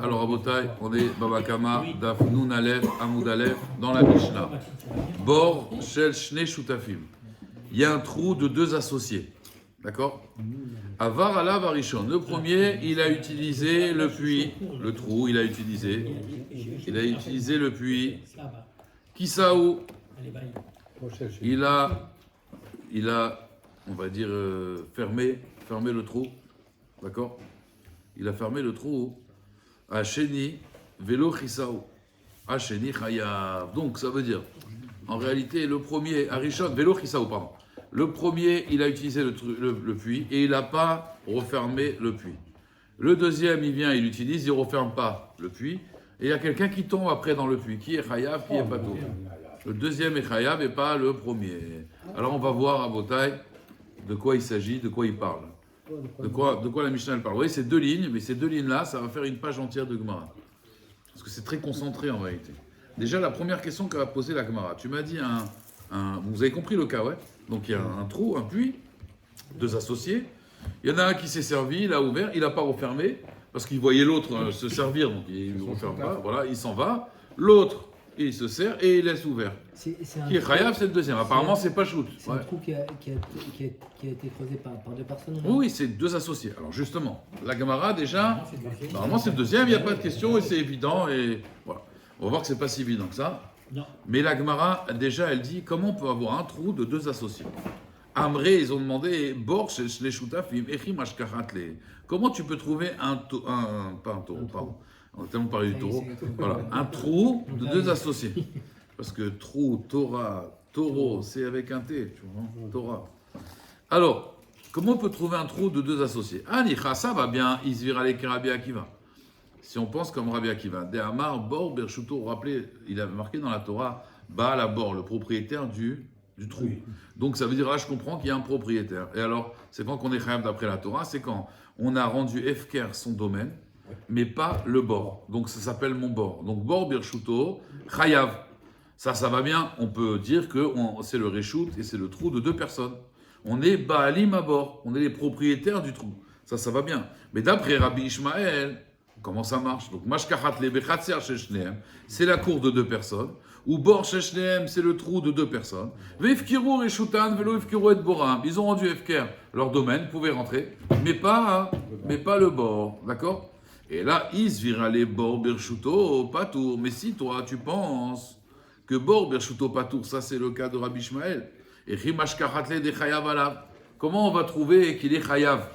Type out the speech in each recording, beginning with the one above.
Alors, Rabotai, on est Babakama, Daf Nun Aleph, Amoud Aleph, dans la Mishnah. Bor Shel Shne Shutafim. Il y a un trou de deux associés. D'accord? Avar Alav Arishon. Le premier, il a utilisé le puits. Le trou, il a utilisé le puits. Kisaou. Il a, on va dire, fermé le trou. D'accord? Il a fermé le trou. Hacheni, vélo chisaou. Hacheni chayav. Donc, ça veut dire, en réalité, le premier, Arishon, vélo chisaou, pardon. Le premier, il a utilisé le puits et il n'a pas refermé le puits. Le deuxième, il vient, il l'utilise, il ne referme pas le puits. Et il y a quelqu'un qui tombe après dans le puits. Qui est chayav, qui est patou. Le deuxième est chayav et pas le premier. Alors, on va voir à Botaï de quoi il s'agit, de quoi il parle. De quoi la Mishnah elle parle. Vous voyez, c'est deux lignes, mais ces deux lignes-là, ça va faire une page entière de Gemara. Parce que c'est très concentré en réalité. Déjà, la première question qu'a posée la Gemara. Tu m'as dit vous avez compris le cas, ouais? Donc il y a un trou, un puits, deux associés. Il y en a un qui s'est servi, il a ouvert, il n'a pas refermé, parce qu'il voyait l'autre se servir, donc il ne referme pas. Voilà, il s'en va. L'autre, il se sert et il laisse ouvert. Qui est chayav, c'est le deuxième. Apparemment, c'est pas shoot. C'est un trou qui a été creusé par deux personnes. Oui, c'est deux associés. Alors justement, la Gemara déjà, normalement c'est le deuxième, il n'y a pas de question et c'est évident. Et voilà. On va voir que c'est pas si évident que ça. Non. Mais la Gemara, déjà, elle dit comment on peut avoir un trou de deux associés. Amré, ils ont demandé Borch, les Shutafim, Echim, Ashkachatle. Comment tu peux trouver pas un taureau, pardon. On a tellement parlé du taureau. Voilà, un trou de deux associés. Parce que trou, Torah, taureau, c'est avec un T, tu vois, Torah. Alors, comment on peut trouver un trou de deux associés? Ah, Nicha, ça va bien, Isvir Alek Rabbi Akiva. Si on pense comme Rabbi Akiva, De Amar, Bor, Bershuto, rappelez, il avait marqué dans la Torah, Baal Bor, le propriétaire du trou. Donc ça veut dire, là je comprends qu'il y a un propriétaire. Et alors, c'est quand qu'on est chayav d'après la Torah, c'est quand on a rendu Efker son domaine, mais pas le bord. Donc ça s'appelle mon bord. Donc Bor, Bershuto, chayav. Ça va bien. On peut dire que c'est le reshoot et c'est le trou de deux personnes. On est Baalim à bord. On est les propriétaires du trou. Ça va bien. Mais d'après Rabbi Ishmael, comment ça marche? Donc, Mashkachat le bechatzer sheshneem, c'est la cour de deux personnes. Ou bor sheshneem, c'est le trou de deux personnes. Veifkiru reshutan velo ifkiru et boram. Ils ont rendu efker leur domaine, pouvaient rentrer, mais pas le bord, d'accord? Et là, is virale bor bershuto patour. Mais si toi, tu penses que bor bershuto patour, ça c'est le cas de Rabbi Ishmael. Et mashkachat le de chayav alav. Comment on va trouver qu'il est chayav?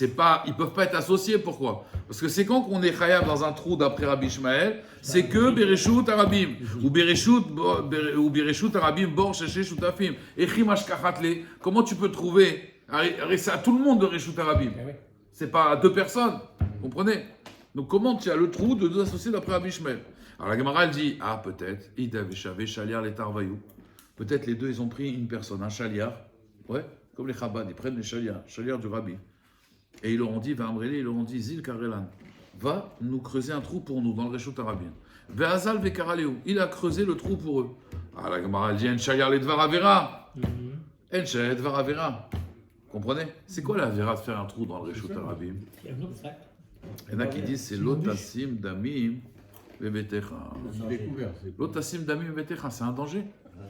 Ils peuvent pas être associés, pourquoi? Parce que c'est quand qu'on est chayav dans un trou d'après Rabbi Ishmael, c'est que Bereshut Arabim, ou Bereshut Arabim, Bor Sheshe Shutafim, Echim Ashkachatle. Comment tu peux trouver? C'est à tout le monde de Bereshut Arabim. C'est pas à deux personnes, vous comprenez? Donc comment tu as le trou de deux associés d'après Rabbi Ishmael? Alors la Gemara elle dit, peut-être, Idav Shavé, Shaliar, les Tarvayou. Peut-être les deux ils ont pris une personne, un Shaliar, ouais, comme les Chabad, ils prennent les Shaliar du Rabbi. Et ils leur ont dit, ils leur ont dit, Zil Karelan, va nous creuser un trou pour nous dans le Reshut Arabim. Ve'azal ve'karaleu, il a creusé le trou pour eux. La Gemara dit, En shayar le dvar avera. En shayar dvar avera. Comprenez? C'est quoi la avera de faire un trou dans le Reshut Arabim? Il y en a qui disent, c'est l'otassim damim ve'betecha. L'otassim damim ve'betecha, c'est un danger.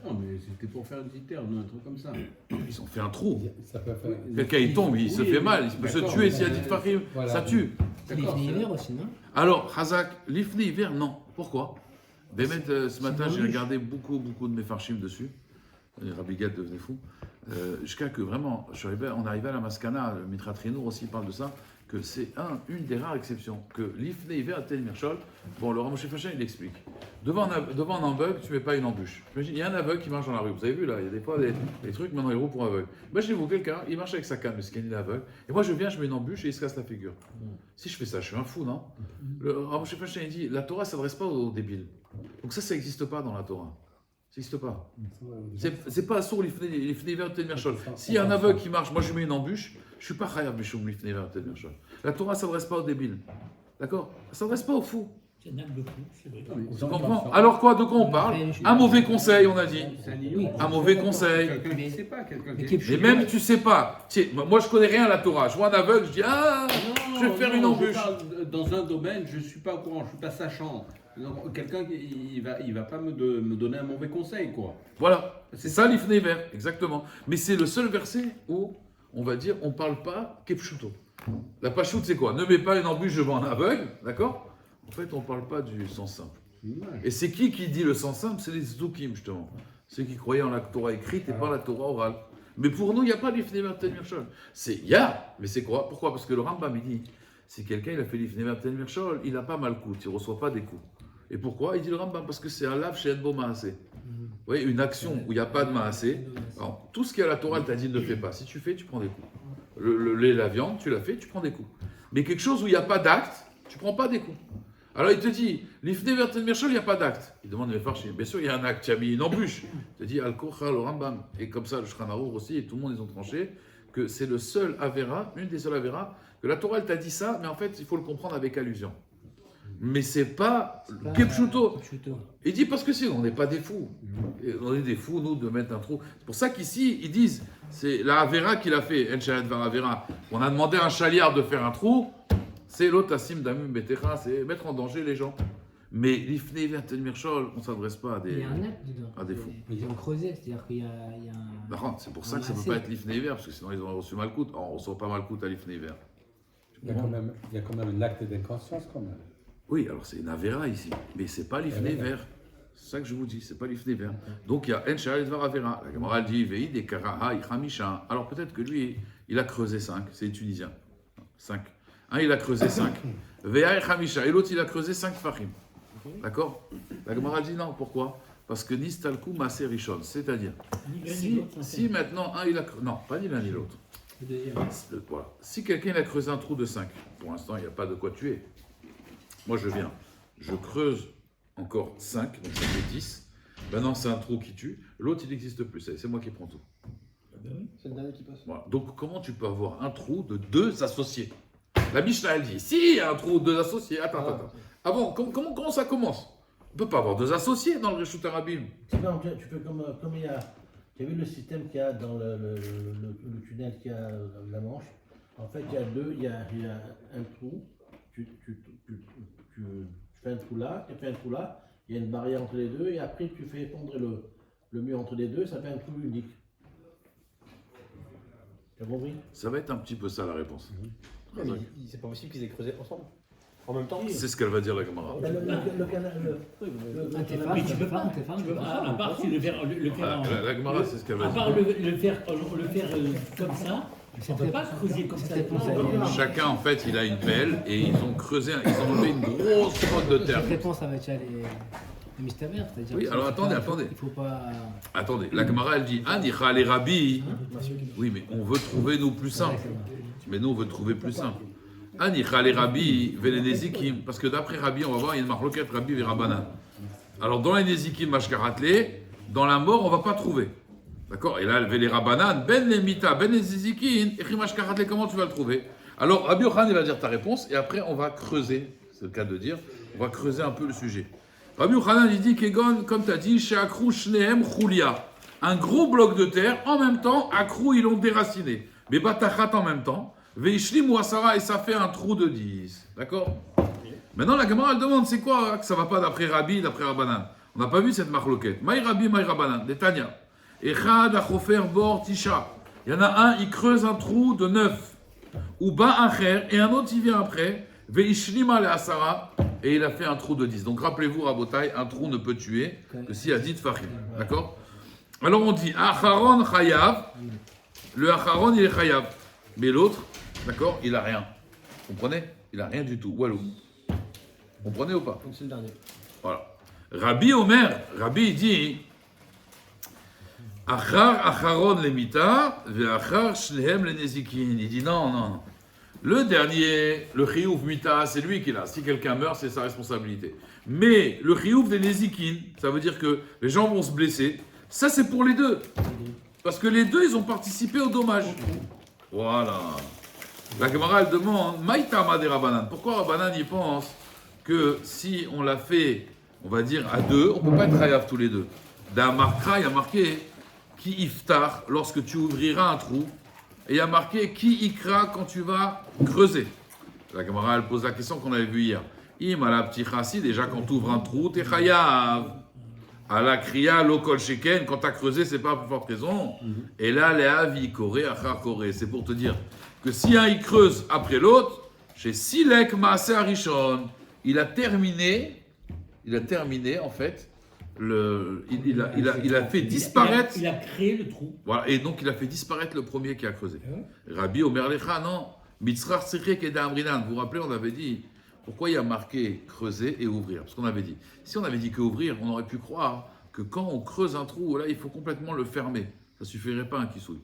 Non, mais c'était pour faire une citerne, un truc comme ça. Ils ont fait un trou. Quelqu'un il tombe, il se fait mal, il peut se tuer s'il y a dit Fahim, ça tue. L'ifni hiver aussi, non? Alors, Hazak, l'ifni hiver, non. Pourquoi? Bémet, ce matin, j'ai regardé beaucoup de mes farshim dessus. Rabbi Gad devenait fou. Jusqu'à que vraiment, on arrivait à la Maskana, le Mitra Trinour aussi parle de ça, que c'est une des rares exceptions, que l'ifni hiver a tel mirchol. Bon, le Ramoshe Fachin, il explique. Devant un aveugle, tu ne mets pas une embûche. Imagine, il y a un aveugle qui marche dans la rue. Vous avez vu là, il y a des fois des trucs, maintenant ils roulent pour aveugle. Imaginez-vous quelqu'un, il marche avec sa canne, mais il est aveugle. Et moi je viens, je mets une embûche et il se casse la figure. Si je fais ça, je suis un fou, non? Le Ramoshe Fachin, il dit, la Torah ne s'adresse pas aux débiles. Donc ça n'existe pas dans la Torah. Ça n'existe pas. C'est pas sourd l'ifni hiver tel mirchol. S'il y a un aveugle qui marche, moi je mets une embûche, je ne suis pas chayav bishum l'ifni hiver tel mirchol. La Torah ne s'adresse pas aux débiles. D'accord? Elle ne s'adresse pas aux fous. C'est le coup, c'est vrai. Tu comprends? Alors quoi, de quoi on parle? Un mauvais conseil, on a dit. Un mauvais conseil. Quelqu'un qui ne sait pas, quelqu'un Mais même tu sais pas. Moi je connais rien à la Torah. Je vois un aveugle, je dis je vais faire une embûche. Dans un domaine, je ne suis pas au courant, je ne suis pas sachant. Donc, quelqu'un, il va pas me donner un mauvais conseil, quoi. Voilà, c'est ça l'ifnever, exactement. Mais c'est le seul verset où, on va dire, on ne parle pas kepshuto. La pachoute, c'est quoi? Ne mets pas une embûche devant un aveugle, d'accord? En fait, on ne parle pas du sens simple. Et c'est qui dit le sens simple? C'est les Zdukim, justement. Ceux qui croyaient en la Torah écrite et pas la Torah orale. Mais pour nous, il n'y a pas l'ifnever Tenmirchol. Il y a, mais c'est quoi? Pourquoi? Parce que le Rambam, il dit, si quelqu'un il a fait l'ifnever Tenmirchol, il n'a pas mal coûte, il ne reçoit pas des coups. Et pourquoi? Il dit le Rambam, parce que c'est un lave chez Edbo Maasé. Vous voyez, une action où il n'y a pas de Maasé. Alors, tout ce qui est à la Torah, elle t'a dit ne le fais pas. Si tu fais, tu prends des coups. Le lait, la viande, tu l'as fait, tu prends des coups. Mais quelque chose où il n'y a pas d'acte, tu ne prends pas des coups. Alors il te dit, l'ifnever Tenmirchol, il n'y a pas d'acte. Il demande, mais Farchi, bien sûr, il y a un acte, tu as mis une embûche. Il te dit, Al-Kocha, le Rambam. Et comme ça, le Shulchan Arour aussi, et tout le monde, ils ont tranché, que c'est le seul Avera, une des seules Avera, que la Torah, elle t'a dit ça, mais en fait, il faut le comprendre avec allusion. Mais c'est pas Kepshuto. Il dit parce que sinon, on n'est pas des fous. Et on est des fous, nous, de mettre un trou. C'est pour ça qu'ici, ils disent, c'est la Avera qu'il a fait, En Shalet Var Avera. On a demandé à un chaliard de faire un trou. C'est l'otassim damim betecha, c'est mettre en danger les gens. Mais l'ifnever Tenmirchol, on ne s'adresse pas à des, Il y a un acte dedans. à des fous. Ils ont creusé, c'est-à-dire qu'il y a un. D'accord, c'est pour ça que ça ne peut pas être l'ifnever, parce que sinon ils ont reçu Malkout. On ne reçoit pas Malkout à l'ifnever. Il y a quand même un acte d'inconscience, quand même. Oui, alors c'est une Avera ici, mais c'est pas l'ifnever. C'est ça que je vous dis, c'est pas l'ifnever. Donc il y a En Shalit Var Avera. La Gemara dit Veid et Karaha Ichamisha. Alors peut-être que lui, il a creusé 5, c'est les Tunisiens. 5. Un, il a creusé 5. Ve'a et Khamisha. Et l'autre, il a creusé 5 fachim. D'accord? La Gemara dit non. Pourquoi? Parce que Nistalkou Maser Rishon. C'est-à-dire, si maintenant, un, il a creusé. Non, pas ni l'un ni l'autre. Voilà. Si quelqu'un a creusé un trou de 5, pour l'instant, il n'y a pas de quoi tuer. Moi, je viens. Je creuse encore 5, donc ça fait 10. Maintenant, c'est un trou qui tue. L'autre, il n'existe plus. C'est moi qui prends tout. C'est le dernier qui passe. Voilà. Donc, comment tu peux avoir un trou de 2 associés? La Mishnah, elle dit, si, il y a un trou de 2 associés. Attends. Ah bon, comment ça commence? On ne peut pas avoir 2 associés dans le Reshut Harabim. Tu fais comme il y a. Tu as vu le système qu'il y a dans le tunnel qu'il y a la Manche? En fait, il y a un trou. Tu fais un trou là, tu fais un trou là. Il y a une barrière entre les deux. Et après, tu fais fondre le mur entre les deux. Ça fait un trou unique. Tu as compris? Ça va être un petit peu ça la réponse. Mais c'est pas possible qu'ils aient creusé ensemble. En même temps. C'est ce qu'elle va dire la Gemara. Le canal. Mais tu peux pas, À part si le faire La Gemara, c'est ce qu'elle va à dire. part le faire comme ça, on ne peut pas creuser comme ça. Chacun, en fait, il a une pelle et ils ont creusé, ils ont enlevé une grosse crotte de terre. Cette réponse, ça va être les mystères, c'est-à-dire. Oui, alors attendez. Il faut pas. Attendez, la Gemara, elle dit Anicha les Rabbi. Oui, mais on veut trouver nous plus simple. Mais nous, on veut trouver plus simple. Anicha les Rabbi, Velenezikim. Parce que d'après Rabbi, on va voir, il y a une marloquette Rabbi Verabanan. Alors, dans les Nezikim Mashkaratle, dans la mort, on ne va pas trouver. D'accord? Et là, Vele Rabanan, Ben Lemita, Ben Nezikin, Echi Mashkaratle, comment tu vas le trouver? Alors, Rabbi Yochanan, il va dire ta réponse, et après, on va creuser. C'est le cas de dire. On va creuser un peu le sujet. Rabbi Yochanan, il dit Kegon, comme tu as dit, chez Akrou Shnehem Choulia. Un gros bloc de terre, en même temps, Akrou, ils l'ont déraciné. Mais Batachat en même temps. Veishlim ou Asara, et ça fait un trou de 10. D'accord? Maintenant, la Gemara, elle demande c'est quoi que ça va pas d'après Rabbi, d'après Rabbanan? On n'a pas vu cette marloquette. Maï Rabbi, Maï Rabbanan, des Tanya. Echad Achofer Bor Tisha. Il y en a un, il creuse un trou de 9. Ou Ba Acher, et un autre, il vient après. Veishlim al Asara, et il a fait un trou de 10. Donc rappelez-vous, Rabotai, un trou ne peut tuer que s'il y a 10 Fahim. D'accord? Alors on dit Acharon Chayav. Le Acharon, il est Chayav. Mais l'autre, d'accord, il a rien. Vous comprenez? Il a rien du tout. Walou. Vous comprenez ou pas? Donc c'est le dernier. Voilà. Rabbi Omer, Rabbi il dit Achar Acharon lemita, ve'achar shnehem lenezikin. Il dit non. Le dernier, le chiyuv mita, c'est lui qui l'a. Si quelqu'un meurt, c'est sa responsabilité. Mais le chiyuv des nezikin, ça veut dire que les gens vont se blesser. Ça, c'est pour les deux. Parce que les deux, ils ont participé au dommage. Voilà. La Gemara, elle demande Maïtama des Rabbanan. Pourquoi Rabbanan y pense que si on l'a fait, on va dire à deux, on ne peut pas être Hayav tous les deux. Dans Markra, il y a marqué Ki iftar lorsque tu ouvriras un trou. Et il y a marqué Ki ikra quand tu vas creuser. La Gemara, elle pose la question qu'on avait vue hier. Im ala ptichasi, déjà quand tu ouvres un trou, t'es chayav. À la kriya, lokol sheken, quand tu as creusé, c'est pas pour forte raison. Et là, les avis, koré, achar koré. C'est pour te dire que si un il creuse après l'autre, chez Silek Maaseh Arishon, il a terminé en fait, il a fait disparaître. Il a créé le trou. Voilà, et donc il a fait disparaître le premier qui a creusé. Rabbi Omer Lecha, non. Mitzrach Tzrichek et Damrinan. Vous vous rappelez, on avait dit. Pourquoi il y a marqué creuser et ouvrir? Parce qu'on avait dit, si on avait dit que ouvrir, on aurait pu croire que quand on creuse un trou, là, il faut complètement le fermer. Ça suffirait pas un kissouille.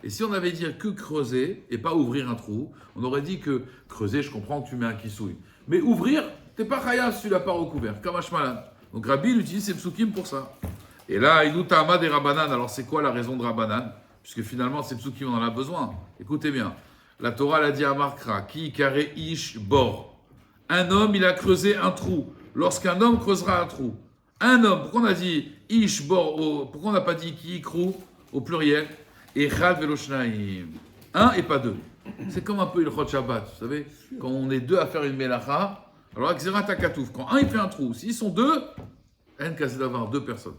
Et si on avait dit que creuser et pas ouvrir un trou, on aurait dit que creuser, je comprends que tu mets un kissouille. Mais ouvrir, t'es pas chayav si tu l'as pas recouvert. Kamash malin. Donc Rabbi, il utilise ses psukim pour ça. Et là, il nous ta'ama des Rabbanan. Alors c'est quoi la raison de Rabbanan? Puisque finalement, ces psukim, on en a besoin. Écoutez bien. La Torah l'a dit à Markra, ki karé ish bor. Un homme, il a creusé un trou. Lorsqu'un homme creusera un trou, un homme, pourquoi on a dit ish bor, pourquoi on n'a pas dit ki ikrou au pluriel, et chad veloshnaim, un et pas deux. C'est comme un peu le Chod Shabbat, vous savez, quand on est deux à faire une melacha, alors Akzera Takatouf, quand un il fait un trou, s'ils sont deux, en casse d'avoir deux personnes.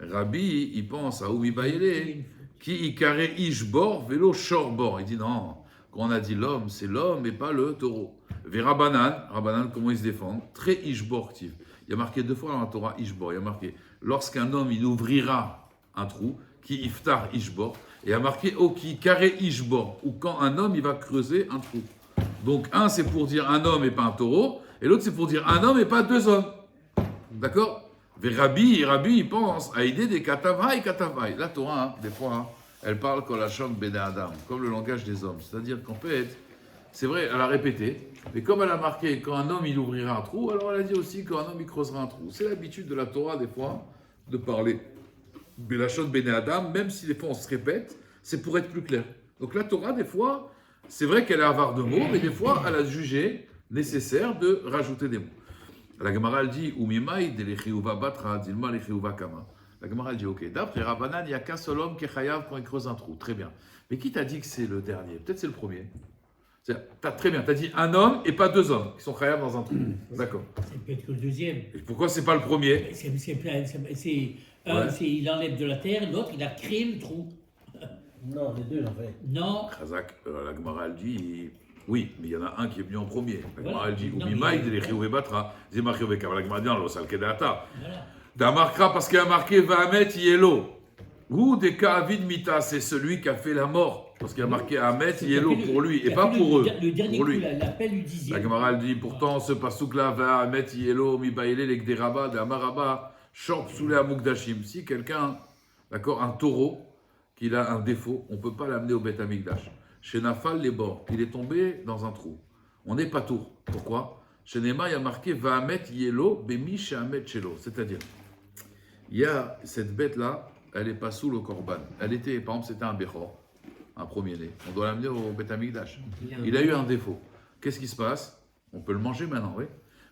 Rabbi, il pense à Oubi Bayele, qui ikaré ish bor velo shor bor. Il dit non, quand on a dit l'homme, c'est l'homme et pas le taureau. Rabbanan, comment ils se défendent? Très ishbortiv. Il y a marqué 2 fois dans la Torah ishbor. Il y a marqué lorsqu'un homme il ouvrira un trou, qui iftar ishbor. Et il y a marqué oki carré ishbor, ou quand un homme il va creuser un trou. Donc un c'est pour dire un homme et pas un taureau, et l'autre c'est pour dire un homme et pas 2 hommes. D'accord? Rabbi il pense à aider des katavai. La Torah, des fois, elle parle kolachon bene adam, comme le langage des hommes. C'est-à-dire qu'en fait, c'est vrai, elle a répété, mais comme elle a marqué quand un homme il ouvrira un trou, alors elle a dit aussi quand un homme il creusera un trou. C'est l'habitude de la Torah des fois de parler Belachon Bene Adam, même si des fois on se répète, c'est pour être plus clair. Donc la Torah des fois, c'est vrai qu'elle est avare de mots, mais des fois elle a jugé nécessaire de rajouter des mots. La Gemara elle dit Umimai de l'Echiuva Batra, Dilma l'Echiuva Kama. La Gemara elle dit ok, d'après Rabbanan, il n'y a qu'un seul homme qui est chayav quand il creuse un trou. Très bien. Mais qui t'a dit que c'est le dernier? Peut-être c'est le premier. Très bien, tu as dit un homme et pas 2 hommes qui sont chayav dans un trou. D'accord. C'est peut-être que le deuxième. Et pourquoi c'est pas le premier? Il enlève de la terre, l'autre, il a créé le trou. Non, les deux en fait. Non. Khazak, la Gemara elle dit oui, mais il y en a un qui est venu en premier. La Gemara Voilà. elle dit Non, Umimai mais- de l'Echiuva Batra, Zima Chiuva Kama. La Gemara dit non, lo salkedata. Voilà. Damarkra parce qu'il a marqué Vahamet Yelo. Ou des Ka'avid Mita, c'est celui qui a fait la mort. Parce qu'il a marqué Ahmet Yelo pour lui et pas pour eux. Le dernier Pour coup, lui. l'appel du La dixième. Gemara elle dit pourtant ce pasouk-là va Ahmet Yelo, Mibaile, Lekderaba, de Amaraba, Shorp Soulé Amukdashim. Si quelqu'un, d'accord, un taureau, qu'il a un défaut, on ne peut pas l'amener au Beth Amikdash. Chez Nafal, les bords, il est tombé dans un trou. On n'est pas tour. Pourquoi? Chez Nema, il y a marqué Vahamet Yelo, Bemi Shehamet Shelo. C'est-à-dire, il y a cette bête-là, elle n'est pas sous le korban. Elle était, par exemple, c'était un Bechor, un premier-né. On doit l'amener au Beth Amikdash. Il a eu un défaut. Qu'est-ce qui se passe? On peut le manger maintenant, oui.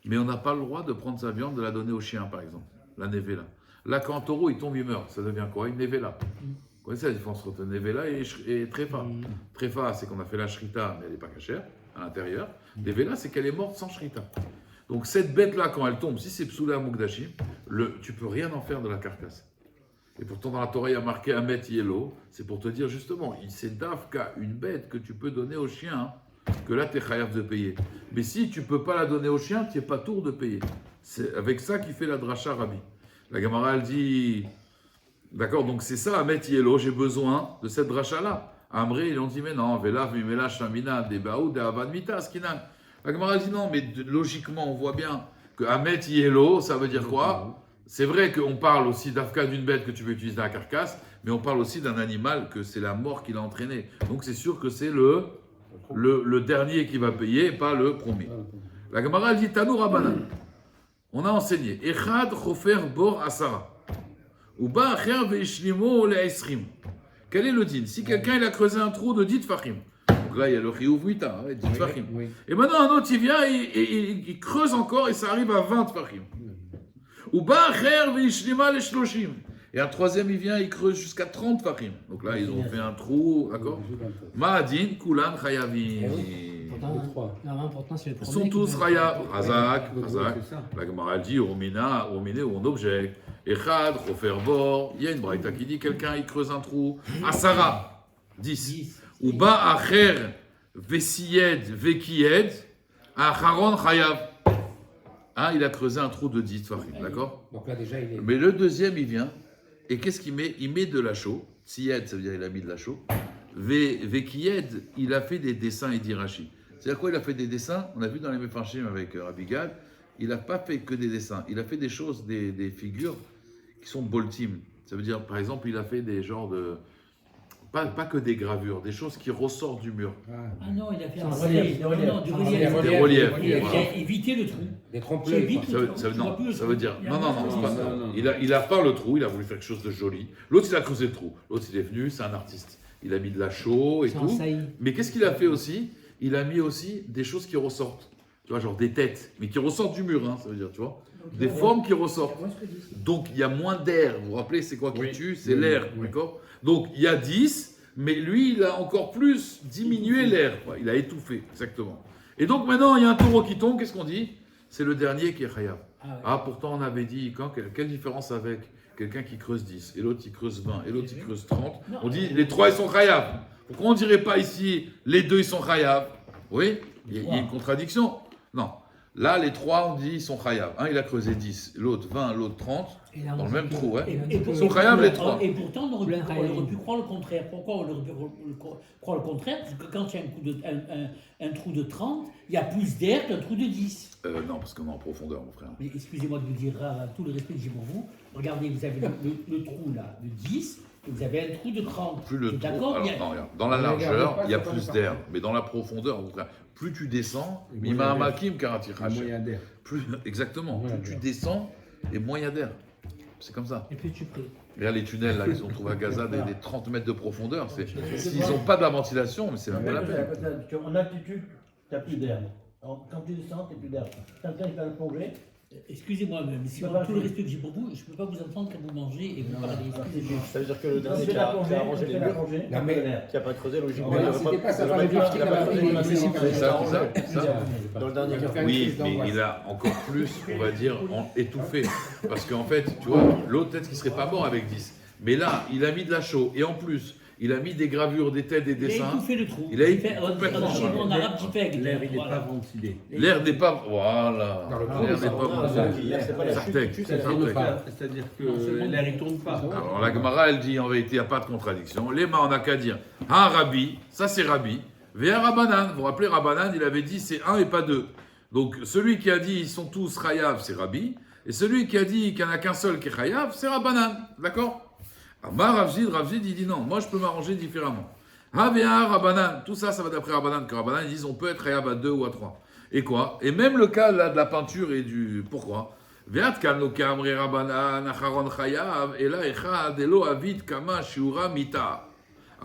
Mais on n'a pas le droit de prendre sa viande, de la donner au chien, par exemple. La nevela. Là, quand un taureau, il tombe, il meurt. Ça devient quoi? Une nevela. Vous connaissez la différence entre nevela et trefa? Trefa, c'est qu'on a fait la shrita, mais elle n'est pas cachère, à l'intérieur. Nevela, c'est qu'elle est morte sans shrita. Donc cette bête-là, quand elle tombe, si c'est psoula mukdashim, tu peux rien en faire de la carcasse. Et pourtant, dans la Torah, il y a marqué Ahmet Yelo. C'est pour te dire justement, c'est d'Afka, une bête que tu peux donner au chien, que là, tu es chayav de payer. Mais si tu ne peux pas la donner au chien, tu n'es pas tour de payer. C'est avec ça qu'il fait la dracha Rabbi. La Gemara, elle dit, d'accord, donc c'est ça, Ahmet Yelo, j'ai besoin de cette dracha-là. Amré, ils ont dit, mais non, Vela, Vimela, Shamina, Debaou, Deavan Mita, Skinan. La Gemara, elle dit, non, mais logiquement, on voit bien que Ahmet Yelo, ça veut dire quoi? C'est vrai qu'on parle aussi d'Afka d'une bête que tu peux utiliser dans la carcasse, mais on parle aussi d'un animal que c'est la mort qui l'a entraîné. Donc c'est sûr que c'est le dernier qui va payer, pas le premier. La Gemara dit Tanou Rabbanan. On a enseigné Echad Chofer Bor Asara. Uba Acher Veishlimo Le'esrim. Quel est le din? Si quelqu'un il a creusé un trou de 10 Fahim. Donc là il y a le Chiyuv Mita, 10 Fahim. Oui. Et maintenant un autre il vient et il creuse encore et ça arrive à 20 Fahim. Et un troisième, il vient, il creuse jusqu'à 30 fahim. Donc là, ils ont fait un trou, d'accord? Ma'adin, kulan, chayavim. pourtant, Les trois. normalement, pourtant, c'est le Ils premier. sont qui tous doit- Raya, Razak, Ouais, Razak. c'est ça. La Gemara elle dit, Urmina, Urmine ou on objecte. Echad, Rofer Bor. Il y a une braïta qui dit, quelqu'un il creuse un trou. Asara, 10. Ou Ba Acher, Vesiyed, Vekiyed, Acharon Chayav. Hein, il a creusé un trou de 10 farim, d'accord? Donc là, déjà, il est. Mais le deuxième, il vient. Et qu'est-ce qu'il met? Il met de la chaux. Siyed, ça veut dire il a mis de la chaux. Vekiyed, il a fait des dessins et d'Irachi. C'est-à-dire quoi? Il a fait des dessins. On a vu dans les Mefarshim avec Rabbi Gad. Il n'a pas fait que des dessins. Il a fait des choses, des figures qui sont boltim. Ça veut dire, par exemple, il a fait des genres de. Pas que des gravures, des choses qui ressortent du mur. Ah non, il a fait C'est un un relief, non, des non, du reliefs. relief. Des Des reliefs. Il Voilà. a évité le trou. Des Tu trompe-l'œil. évites quoi. le Ça trou. veut, Tu vois non, plus le ça trou. veut dire. Il y a Non, un non, non, c'est pas trou. ça. non. Il a peint le trou, il a voulu faire quelque chose de joli. L'autre, il a creusé le trou. L'autre, il est venu, c'est un artiste. Il a mis de la chaux et C'est un tout. saillie. Mais qu'est-ce qu'il a fait aussi? Il a mis aussi des choses qui ressortent. Tu vois, genre des têtes, mais qui ressortent du mur, hein, ça veut dire, tu vois. Des formes qui ressortent. Donc, il y a moins d'air. Vous vous rappelez, c'est quoi qui Oui. tue? C'est Oui, l'air, oui. d'accord? Donc, il y a 10, mais lui, il a encore plus diminué l'air. quoi. Il a étouffé, exactement. Et donc, maintenant, il y a un taureau qui tombe. Qu'est-ce qu'on dit? C'est le dernier qui est Khayab. Ah ouais. Ah, pourtant, on avait dit, quelle différence avec quelqu'un qui creuse 10, et l'autre qui creuse 20, et l'autre qui creuse 30? Non. On dit, les trois, ils sont Khayab. Pourquoi on ne dirait pas ici, les deux, ils sont Khayab? Oui, il y a une contradiction. Non. Là, les trois, on dit, ils sont Khayab. Un, il a creusé 10, l'autre 20, l'autre 30, Et là, dans on le dit même que- trou, ouais. Et Ils sont Khayab, les trois. Et pourtant, on aurait Plein pu Khayab. croire le contraire. Pourquoi on aurait pu croire le contraire? Parce que quand il y a un trou de 30, il y a plus d'air qu'un trou de 10. Non, parce qu'on est en profondeur, mon frère. Mais excusez-moi de vous dire, tout le respect que j'ai pour vous, regardez, vous avez le trou là de 10, et vous avez un trou de 30. Plus le C'est trou, d'accord? alors, Il y a- non, regarde, dans la Mais regarde, largeur, pas, il y a ça, plus pas d'air. parfait. Mais dans la profondeur, mon frère, plus tu descends, Et Mima moyen d'air. Makim Karati Un Rash. moyen d'air. Plus, exactement, Moyen plus tu d'air. descends, et moins il y a d'air. C'est comme ça. Et puis tu pries. Regarde les tunnels là, qu'ils ont trouvés à Gaza, des 30 mètres de profondeur. S'ils n'ont pas de la ventilation, mais c'est même pas la peine. En altitude, tu n'as plus d'air. Quand tu descends, tu n'as plus d'air. Quelqu'un qui va le plonger, Excusez-moi, mais si Ça tout va, le je- respect que j'ai pour vous, je ne peux pas vous entendre quand vous mangez et vous parlez. Excusez-moi. Ça veut dire que le quand dernier tu fais qui la a plongée, arrangé tu les fais la murs, plongée, Non, tu as mais- plus d'air. qui a pas creusé, logiquement, Voilà, il aurait c'était pas- pas sa il aurait femme pas- Levski il a qui pas l'a creusé pris, le il maximum, a ça fait s'est ça, arrangé. ça. Dans le dernier qui a fait Oui, mais il a encore plus, on va dire, étouffé. Parce qu'en fait, tu vois, l'autre, peut-être qu'il ne serait pas mort avec 10. Mais là, il a mis de la chaux. Et en plus, il a mis des gravures, des têtes, des Il a dessins. étouffé le trou. Il a fait- complètement chez nous, en changé. arabe, jipeg. L'air, il n'est Voilà. pas ventilé. L'air n'est pas. Voilà. Dans le L'air trou, n'est ça pas. va. C'est pas la chute Sartek, qui tue, c'est c'est la le chute. trou. C'est-à-dire Non, c'est que bon. l'air, il ne tourne pas. Alors la Gemara, elle dit en vérité, il n'y a pas de contradiction. Lema, on n'a qu'à dire un Rabbi, ça c'est Rabbi. Véa Rabbanan, vous vous rappelez, Rabbanan, il avait dit c'est un et pas deux. Donc celui qui a dit ils sont tous Chayav, c'est Rabbi. Et celui qui a dit qu'il n'y en a qu'un seul qui est Chayav, c'est Rabbanan. D'accord? Amar Ravzid, il dit non, moi je peux m'arranger différemment. Véa Rabbanan, tout ça, ça va d'après Rabbanan, que Rabbanan, ils disent on peut être Chayav à 2 ou à 3. Et quoi? Et même le cas là, de la peinture et du. Pourquoi? Veat kan lo kamri Rabbanan, acharon Chayav, et là, echad, elo avid kama shiura mita.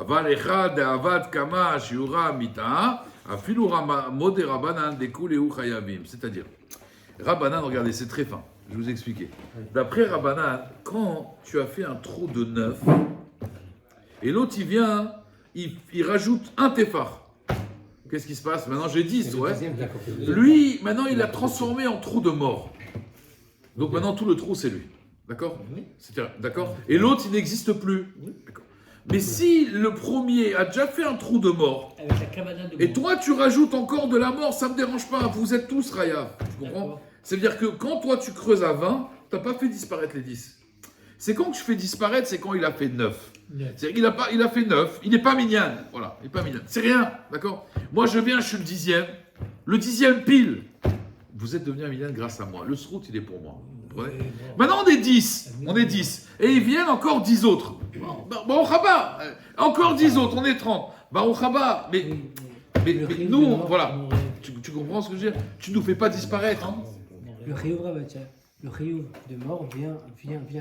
אבל אחד דאבד כמה שיעורה מיתה, אפילו מודה רבנן דכולהו חייבים. C'est-à-dire, Rabbanan, regardez, c'est très fin. Je vais vous expliquer. D'après Rabbanan, quand tu as fait un trou de 9, et l'autre il vient, il rajoute un téphar. Qu'est-ce qui se passe? Maintenant j'ai 10, ouais. Lui, maintenant il l'a transformé en trou de mort. Donc maintenant tout le trou c'est lui. D'accord? D'accord? Et l'autre il n'existe plus. D'accord. Mais si le premier a déjà fait un trou de mort, Avec la cabana de et mort. toi tu rajoutes encore de la mort, ça ne me dérange pas, vous êtes tous Raya. Tu comprends? D'accord. C'est-à-dire que quand toi tu creuses à 20, tu n'as pas fait disparaître les 10. C'est quand tu fais disparaître, c'est quand il a fait 9. C'est-à-dire qu'il il a fait 9, il n'est pas mignon. Voilà, il n'est pas mignon. C'est rien, d'accord? Moi je viens, je suis le 10e. Le 10e pile. Vous êtes devenu un mignon grâce à moi. Le srout, il est pour moi. Vous comprenez? Maintenant on est 10. On est 10. Et ils viennent encore 10 autres. Bon, Rabat, encore 10 autres, on est 30. Baruch Haba. Mais nous, voilà. Tu comprends ce que je veux dire? Tu ne nous fais pas disparaître. Le Chiyuv Rabatia, le Chiyuv de mort vient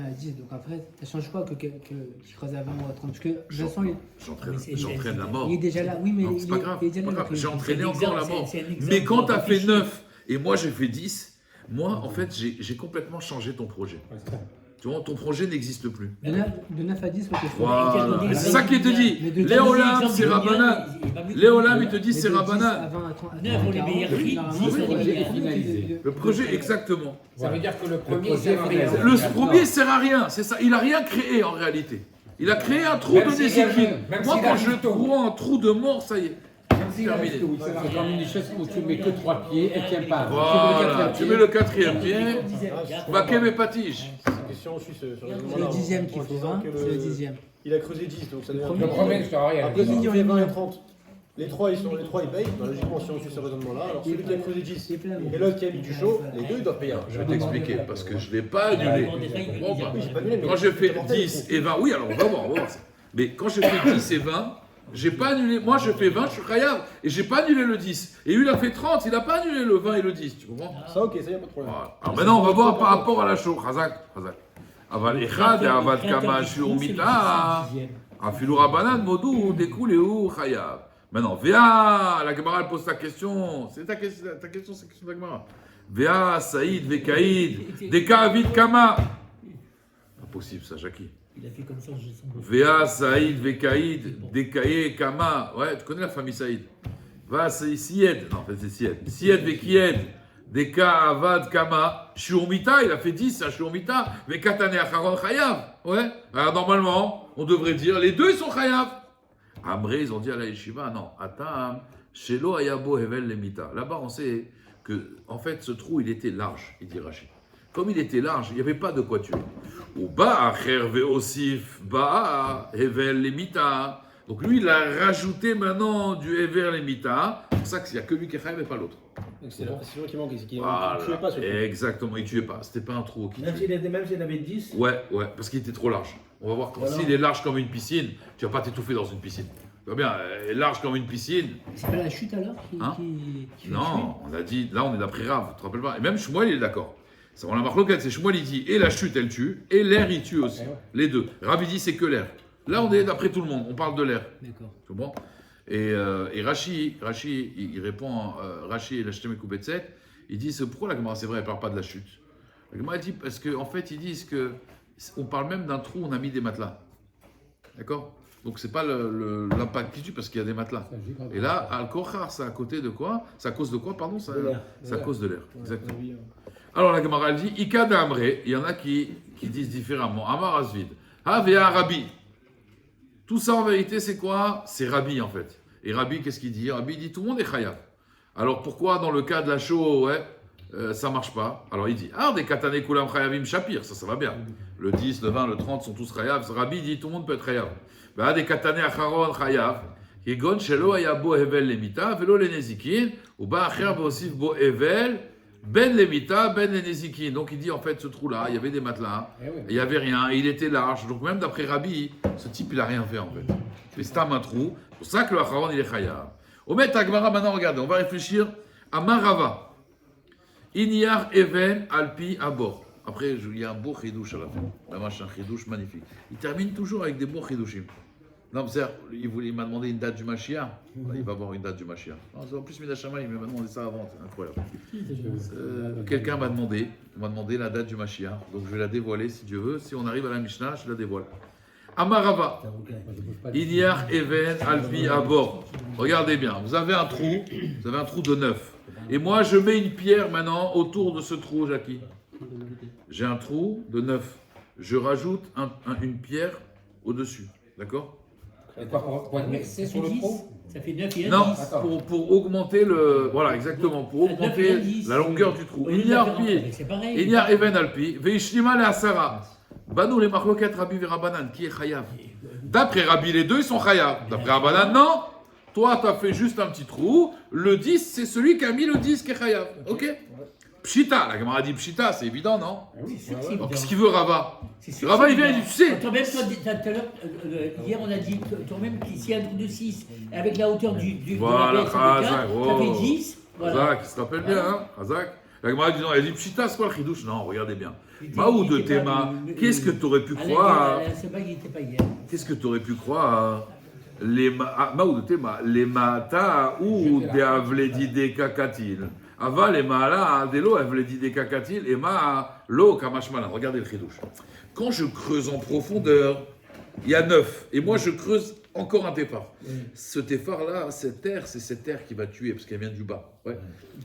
à 10. Donc après, ça change quoi qu'il creuse à 20 ou à 30? Parce que de toute façon, J'entraîne la mort. il est déjà là. Oui, mais Non, il c'est pas grave. il est déjà Pas là. grave. le J'ai Chiyuv. entraîné C'est un encore la exemple, mort. c'est un exemple. Mais quand tu as fait Réfléchis. 9 et moi j'ai fait 10, moi en fait j'ai complètement changé ton projet. Tu vois, ton projet n'existe plus. De 9 à 10, ok. Voilà. Mais Et c'est ça qui te dit. Mais de Léolam, Exemple, c'est du Rabbanan. Minyan, il est pas mieux que Léolam, le il te dit c'est À Rabbanan. 20 à 30. 9 pour les meilleurs prix, Normalement, 10 c'est pour les le meilleurs finalisé. Le projet, exactement. Ça veut dire que le premier projet sert à rien. finalisé. Le premier sert à rien, c'est ça. Il a rien créé en réalité. Il a créé un trou Même de s'il Nézékin. arrive- même Moi, s'il quand arrive je tôt. vois un trou de mort, ça y est. Terminé. C'est comme une chaise où tu mets que 3 pieds et tiens pas. Voilà, tu mets le quatrième pied, va pied. Patiche. C'est une question aussi sur C'est le 10e qu'il faut, hein. C'est le 10e. Il a creusé 10, donc ça devient Le premier, je te rien. Après, si tu Million, fais 20 et million. 30, les 3 ils payent. Bah, logiquement, si on suit ce raisonnement-là, alors celui qui a creusé 10 et l'autre qui a mis du chaud, les deux ils doivent payer un. Je vais t'expliquer, parce que je ne l'ai pas annulé. Tu comprends pas? Oui, j'ai pas annulé, mais Quand j'ai fait 10 et 20, oui, alors on va voir ça. Mais quand j'ai fait 10 et 20, j'ai pas annulé. Moi, je fais 20, je suis khayab, et j'ai pas annulé le 10. Et lui, il a fait 30, il n'a pas annulé le 20 et le 10, tu comprends? ça, ok, ça y a pas de problème. Voilà. Alors maintenant, on va voir par rapport à la show. Chazak. Aval echad et avad kama shur mita. Afilu rabanan modou dekuleu chayav. Maintenant, Véa, la Gemara elle pose ta question. C'est ta question, c'est la question de la Gemara. Véa, Saïd, Vekaïd, Deka avid kama. Impossible ça, Jackie. Il a fait comme ça, je sens. Véa, Saïd, Vekaïd, Dekaye, Kama. Ouais, tu connais la famille Saïd. Va, c'est Sied. Non, en fait, c'est Sied. Sied, Vekied, Deka, Avad, Kama. Shurmita, il a fait 10 à Shurmita. Vekatane, Acharon, Chayav. Ouais. Alors, normalement, on devrait dire les deux, ils sont Chayav. Amré, ils ont dit à la Yeshiva, non, Atam, Shelo, Ayabo, Hevel, Lemita. Là-bas, on sait que, en fait, ce trou, il était large, il dit Rachid. Comme il était large, il n'y avait pas de quoi tuer. Ou ba herve osif ba hevel lemita. Donc lui, il a rajouté maintenant du hever lemita. C'est pour ça qu'il n'y a que lui qui est chayav et pas l'autre. C'est celui qui manque, il ne Voilà. tuait pas ce truc. Exactement, il ne tuait pas. C'était pas un trou qui Même tuait. s'il avait 10, Ouais, parce qu'il était trop large. On va voir quand Voilà. s'il est large comme une piscine, tu vas pas t'étouffer dans une piscine. Tu vois bien, large comme une piscine. C'est pas la chute alors Hein qui fait Non, on a dit, là on est d'après Rav, tu te rappelles pas. Et même Shmuel il est d'accord. Ça, on a marqué local, c'est Shmuel il dit, et la chute elle tue, et l'air il tue aussi. Les deux. Rav il dit c'est que l'air. Là on est d'après tout le monde, on parle de l'air. D'accord. Tu comprends? Et Rashi, il répond, Rashi et la Shtem Koubetset, il dit, pourquoi la Gemara, c'est vrai, elle parle pas de la chute? La Gemara dit, parce qu'en fait ils disent que, on parle même d'un trou où on a mis des matelas. D'accord? Donc c'est pas l'impact qui tue parce qu'il y a des matelas. Et là, Al-Kochar, c'est à côté de quoi? C'est à cause de quoi, pardon? C'est à cause de l'air. Exactement. Alors la Gemara elle dit, Ika d'Amré, il y en a qui disent différemment. Amar Asvid, Havea Rabbi. Tout ça en vérité c'est quoi? C'est Rabbi en fait. Et Rabbi qu'est-ce qu'il dit? Rabbi dit tout le monde est chayav. Alors pourquoi dans le cas de la chaux, ouais, ça marche pas? Alors il dit, des katane kulam chayavim shapir, ça va bien. Le 10, le 20, le 30 sont tous chayav. Rabbi dit tout le monde peut être chayav. Des katane acharon chayav. Kigon shelo ayabo hevel lemita velo lenezikin ou ba acher bosif bo hevel ben lemita ben lenezikin. Donc il dit en fait ce trou là, il y avait des matelas, il y avait rien, il était large. Donc même d'après Rabbi, ce type il a rien fait en fait. C'est stam un trou. C'est pour ça que le acharon il est chayav. Omet Agmara maintenant regardez, on va réfléchir à Marava. Inyar even alpi abor. Après il y a un beau chidouche à la fin. Là machin chidouche magnifique. Il termine toujours avec des beaux chidouchim. Non, il m'a demandé une date du Mashiach. Il va avoir une date du Mashiach. En plus, Midashama, il m'a demandé ça avant, c'est incroyable. Quelqu'un m'a demandé la date du Mashiach. Donc je vais la dévoiler si Dieu veut. Si on arrive à la Mishnah, je la dévoile. Amarava. Inyar Even Alpi Abor. Regardez bien, vous avez un trou de 9. Et moi, je mets une pierre maintenant autour de ce trou, Jackie. J'ai un trou de 9. Je rajoute une pierre au-dessus. D'accord? Et quoi, pour indexer sur le trou? Ça fait 9 et 1, Non, 10. pour augmenter le. Voilà, exactement, pour augmenter la longueur du trou. Il y a C'est pareil. il y a Even Alpi, Veishlima le Asara. Banou les Marloket Rabbi Verabanan, qui est Chayav. D'après Rabbi, les deux ils sont Chayav. D'après Rabanan, non. Toi, tu as fait juste un petit trou. Le 10, c'est celui qui a mis le 10 qui est Chayav. Ok? Pshita, la Gemara dit Pshita, c'est évident, non? Alors, qu'est-ce qu'il veut Rava? Rava, il vient, il dit, tu sais. Toi-même, tout à l'heure, hier, on a dit, toi-même, s'il y a un trou de 6, avec la hauteur de Voilà, la baisse, ça fait 10. Voilà. Razak, il se rappelle bien, hein? Razak. La Gemara dit non, elle dit Pshita, c'est quoi le chidouche? Non, regardez bien. Maou de Théma, qu'est-ce que tu aurais pu croire? C'est pas qu'il n'était pas hier. Qu'est-ce que tu aurais pu croire? Maou de Théma, les mata ou de avledide kakatil. Aval et Maala Adelo, elle dit des kakatil et Ma lo kamashmalan. Regardez le chidouche. Quand je creuse en profondeur, il y a 9. Et moi, je creuse encore un téphar. Ce téphar-là, cette terre, c'est cette terre qui va tuer, parce qu'elle vient du bas. Ouais.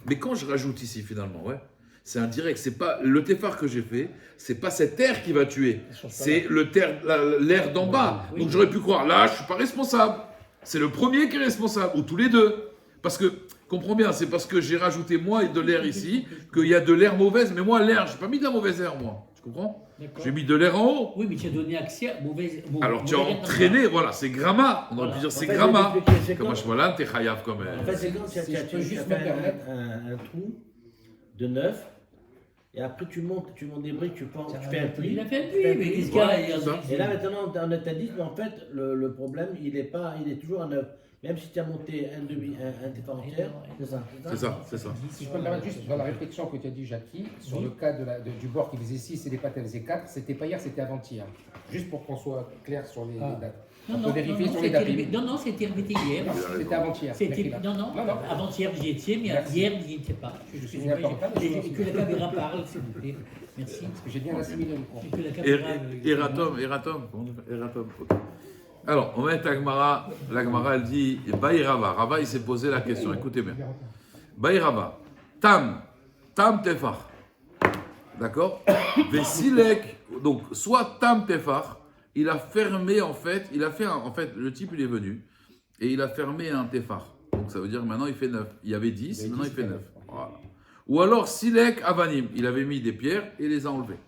Mais quand je rajoute ici, finalement, ouais, c'est indirect. C'est pas le téphar que j'ai fait, c'est pas cette terre qui va tuer. C'est l'air d'en bas. Donc j'aurais pu croire, là, je suis pas responsable. C'est le premier qui est responsable, ou tous les deux. Parce que, comprends bien, c'est parce que j'ai rajouté moi de l'air ici, qu'il y a de l'air mauvaise. Mais moi, l'air, j'ai pas mis de la mauvaise air, moi. Tu comprends? J'ai mis de l'air en haut. Oui, mais tu as donné accès à mauvaise. Alors tu as entraîné, voilà, c'est gramma. On aurait pu dire c'est gramma. Comme je vois t'es chayav comme. En fait, c'est quand tu as fait un trou de 9, et après tu montes des briques, tu fais un puits. Il a fait un puits, mais qu'est-ce qu'il y a? Et là maintenant, on t'a dit, mais en fait, le problème, il est toujours à 9. Même si tu as monté un téphar entière, c'est ça. C'est ça. Si je peux me permettre juste dans la réflexion que tu as dit, Jackie, sur le cas du bord qui faisait 6 et des pattes, elles faisaient 4, c'était pas hier, c'était avant-hier. Juste pour qu'on soit clair sur les dates. On peut vérifier sur les dates. Non, c'était répété hier. C'était avant-hier. Non, avant-hier, j'y étais, mais hier, j'y étais pas. Que la caméra parle, s'il vous plaît. Merci. Parce que j'ai bien assimilé le cours. Eratom. Alors, on met Agmara. L'Agmara, elle dit Baïrava. Rava, il s'est posé la question. Écoutez bien. Baïrava. Tam Tefar. D'accord? Vesilek. Donc, soit Tam Tefar, il a fermé en fait. Le type, il est venu et il a fermé un Tefar. Donc, ça veut dire maintenant, il fait 9. Il y avait 10, maintenant, il fait 9. Voilà. Ou alors, Silek Avanim. Il avait mis des pierres et les a enlevées.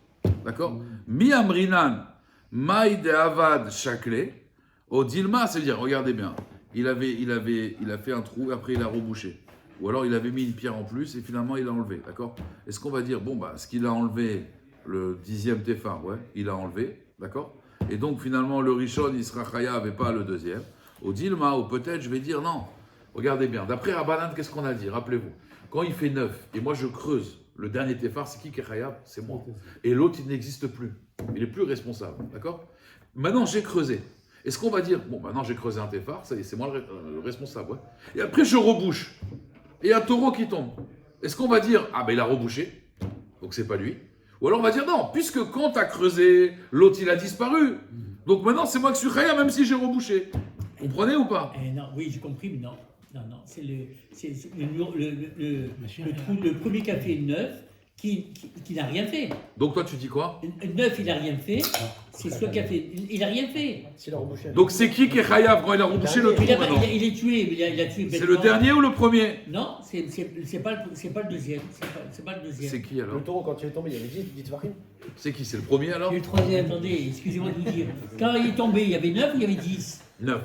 D'accord? Mi Amrinan. Maï de Avad Shakle. Au Dilma, c'est-à-dire, regardez bien, il a fait un trou, après il a rebouché. Ou alors il avait mis une pierre en plus et finalement il a enlevé, d'accord? Est-ce qu'on va dire, ce qu'il a enlevé, le 10e téphar, ouais, il a enlevé, d'accord? Et donc finalement le Rishon, il sera chayav et pas le deuxième. Au Dilma, ou peut-être je vais dire non. Regardez bien, d'après Rabbanan, qu'est-ce qu'on a dit? Rappelez-vous, quand il fait 9 et moi je creuse, le dernier téphar, c'est qui est chayav? C'est moi. Et l'autre, il n'existe plus. Il est plus responsable, d'accord? Maintenant, j'ai creusé. Est-ce qu'on va dire, maintenant j'ai creusé un téphar, ça y est, c'est moi le responsable, ouais. Et après je rebouche, et il y a un taureau qui tombe. Est-ce qu'on va dire, il a rebouché, donc c'est pas lui? Ou alors on va dire, non, puisque quand tu as creusé, l'autre il a disparu. Donc maintenant c'est moi qui suis chayav, même si j'ai rebouché. Vous comprenez ou pas? Non, oui, j'ai compris, mais non. C'est le premier qui a fait 9 qui n'a rien fait. Donc toi tu dis quoi? 9, il n'a rien fait. C'est ce qui a fait. Il n'a rien fait. Donc c'est qui est chayav quand il a rebouché le trou maintenant? Il est tué, il a tué. C'est le dernier ou le premier? Non, c'est pas le deuxième. C'est pas le deuxième. C'est qui alors? Le taureau, quand il est tombé, il y avait 10 tefachim. C'est qui? C'est le premier alors? Et le troisième. Attendez, excusez-moi de vous dire. Quand il est tombé, il y avait 9 ou il y avait 10? 9.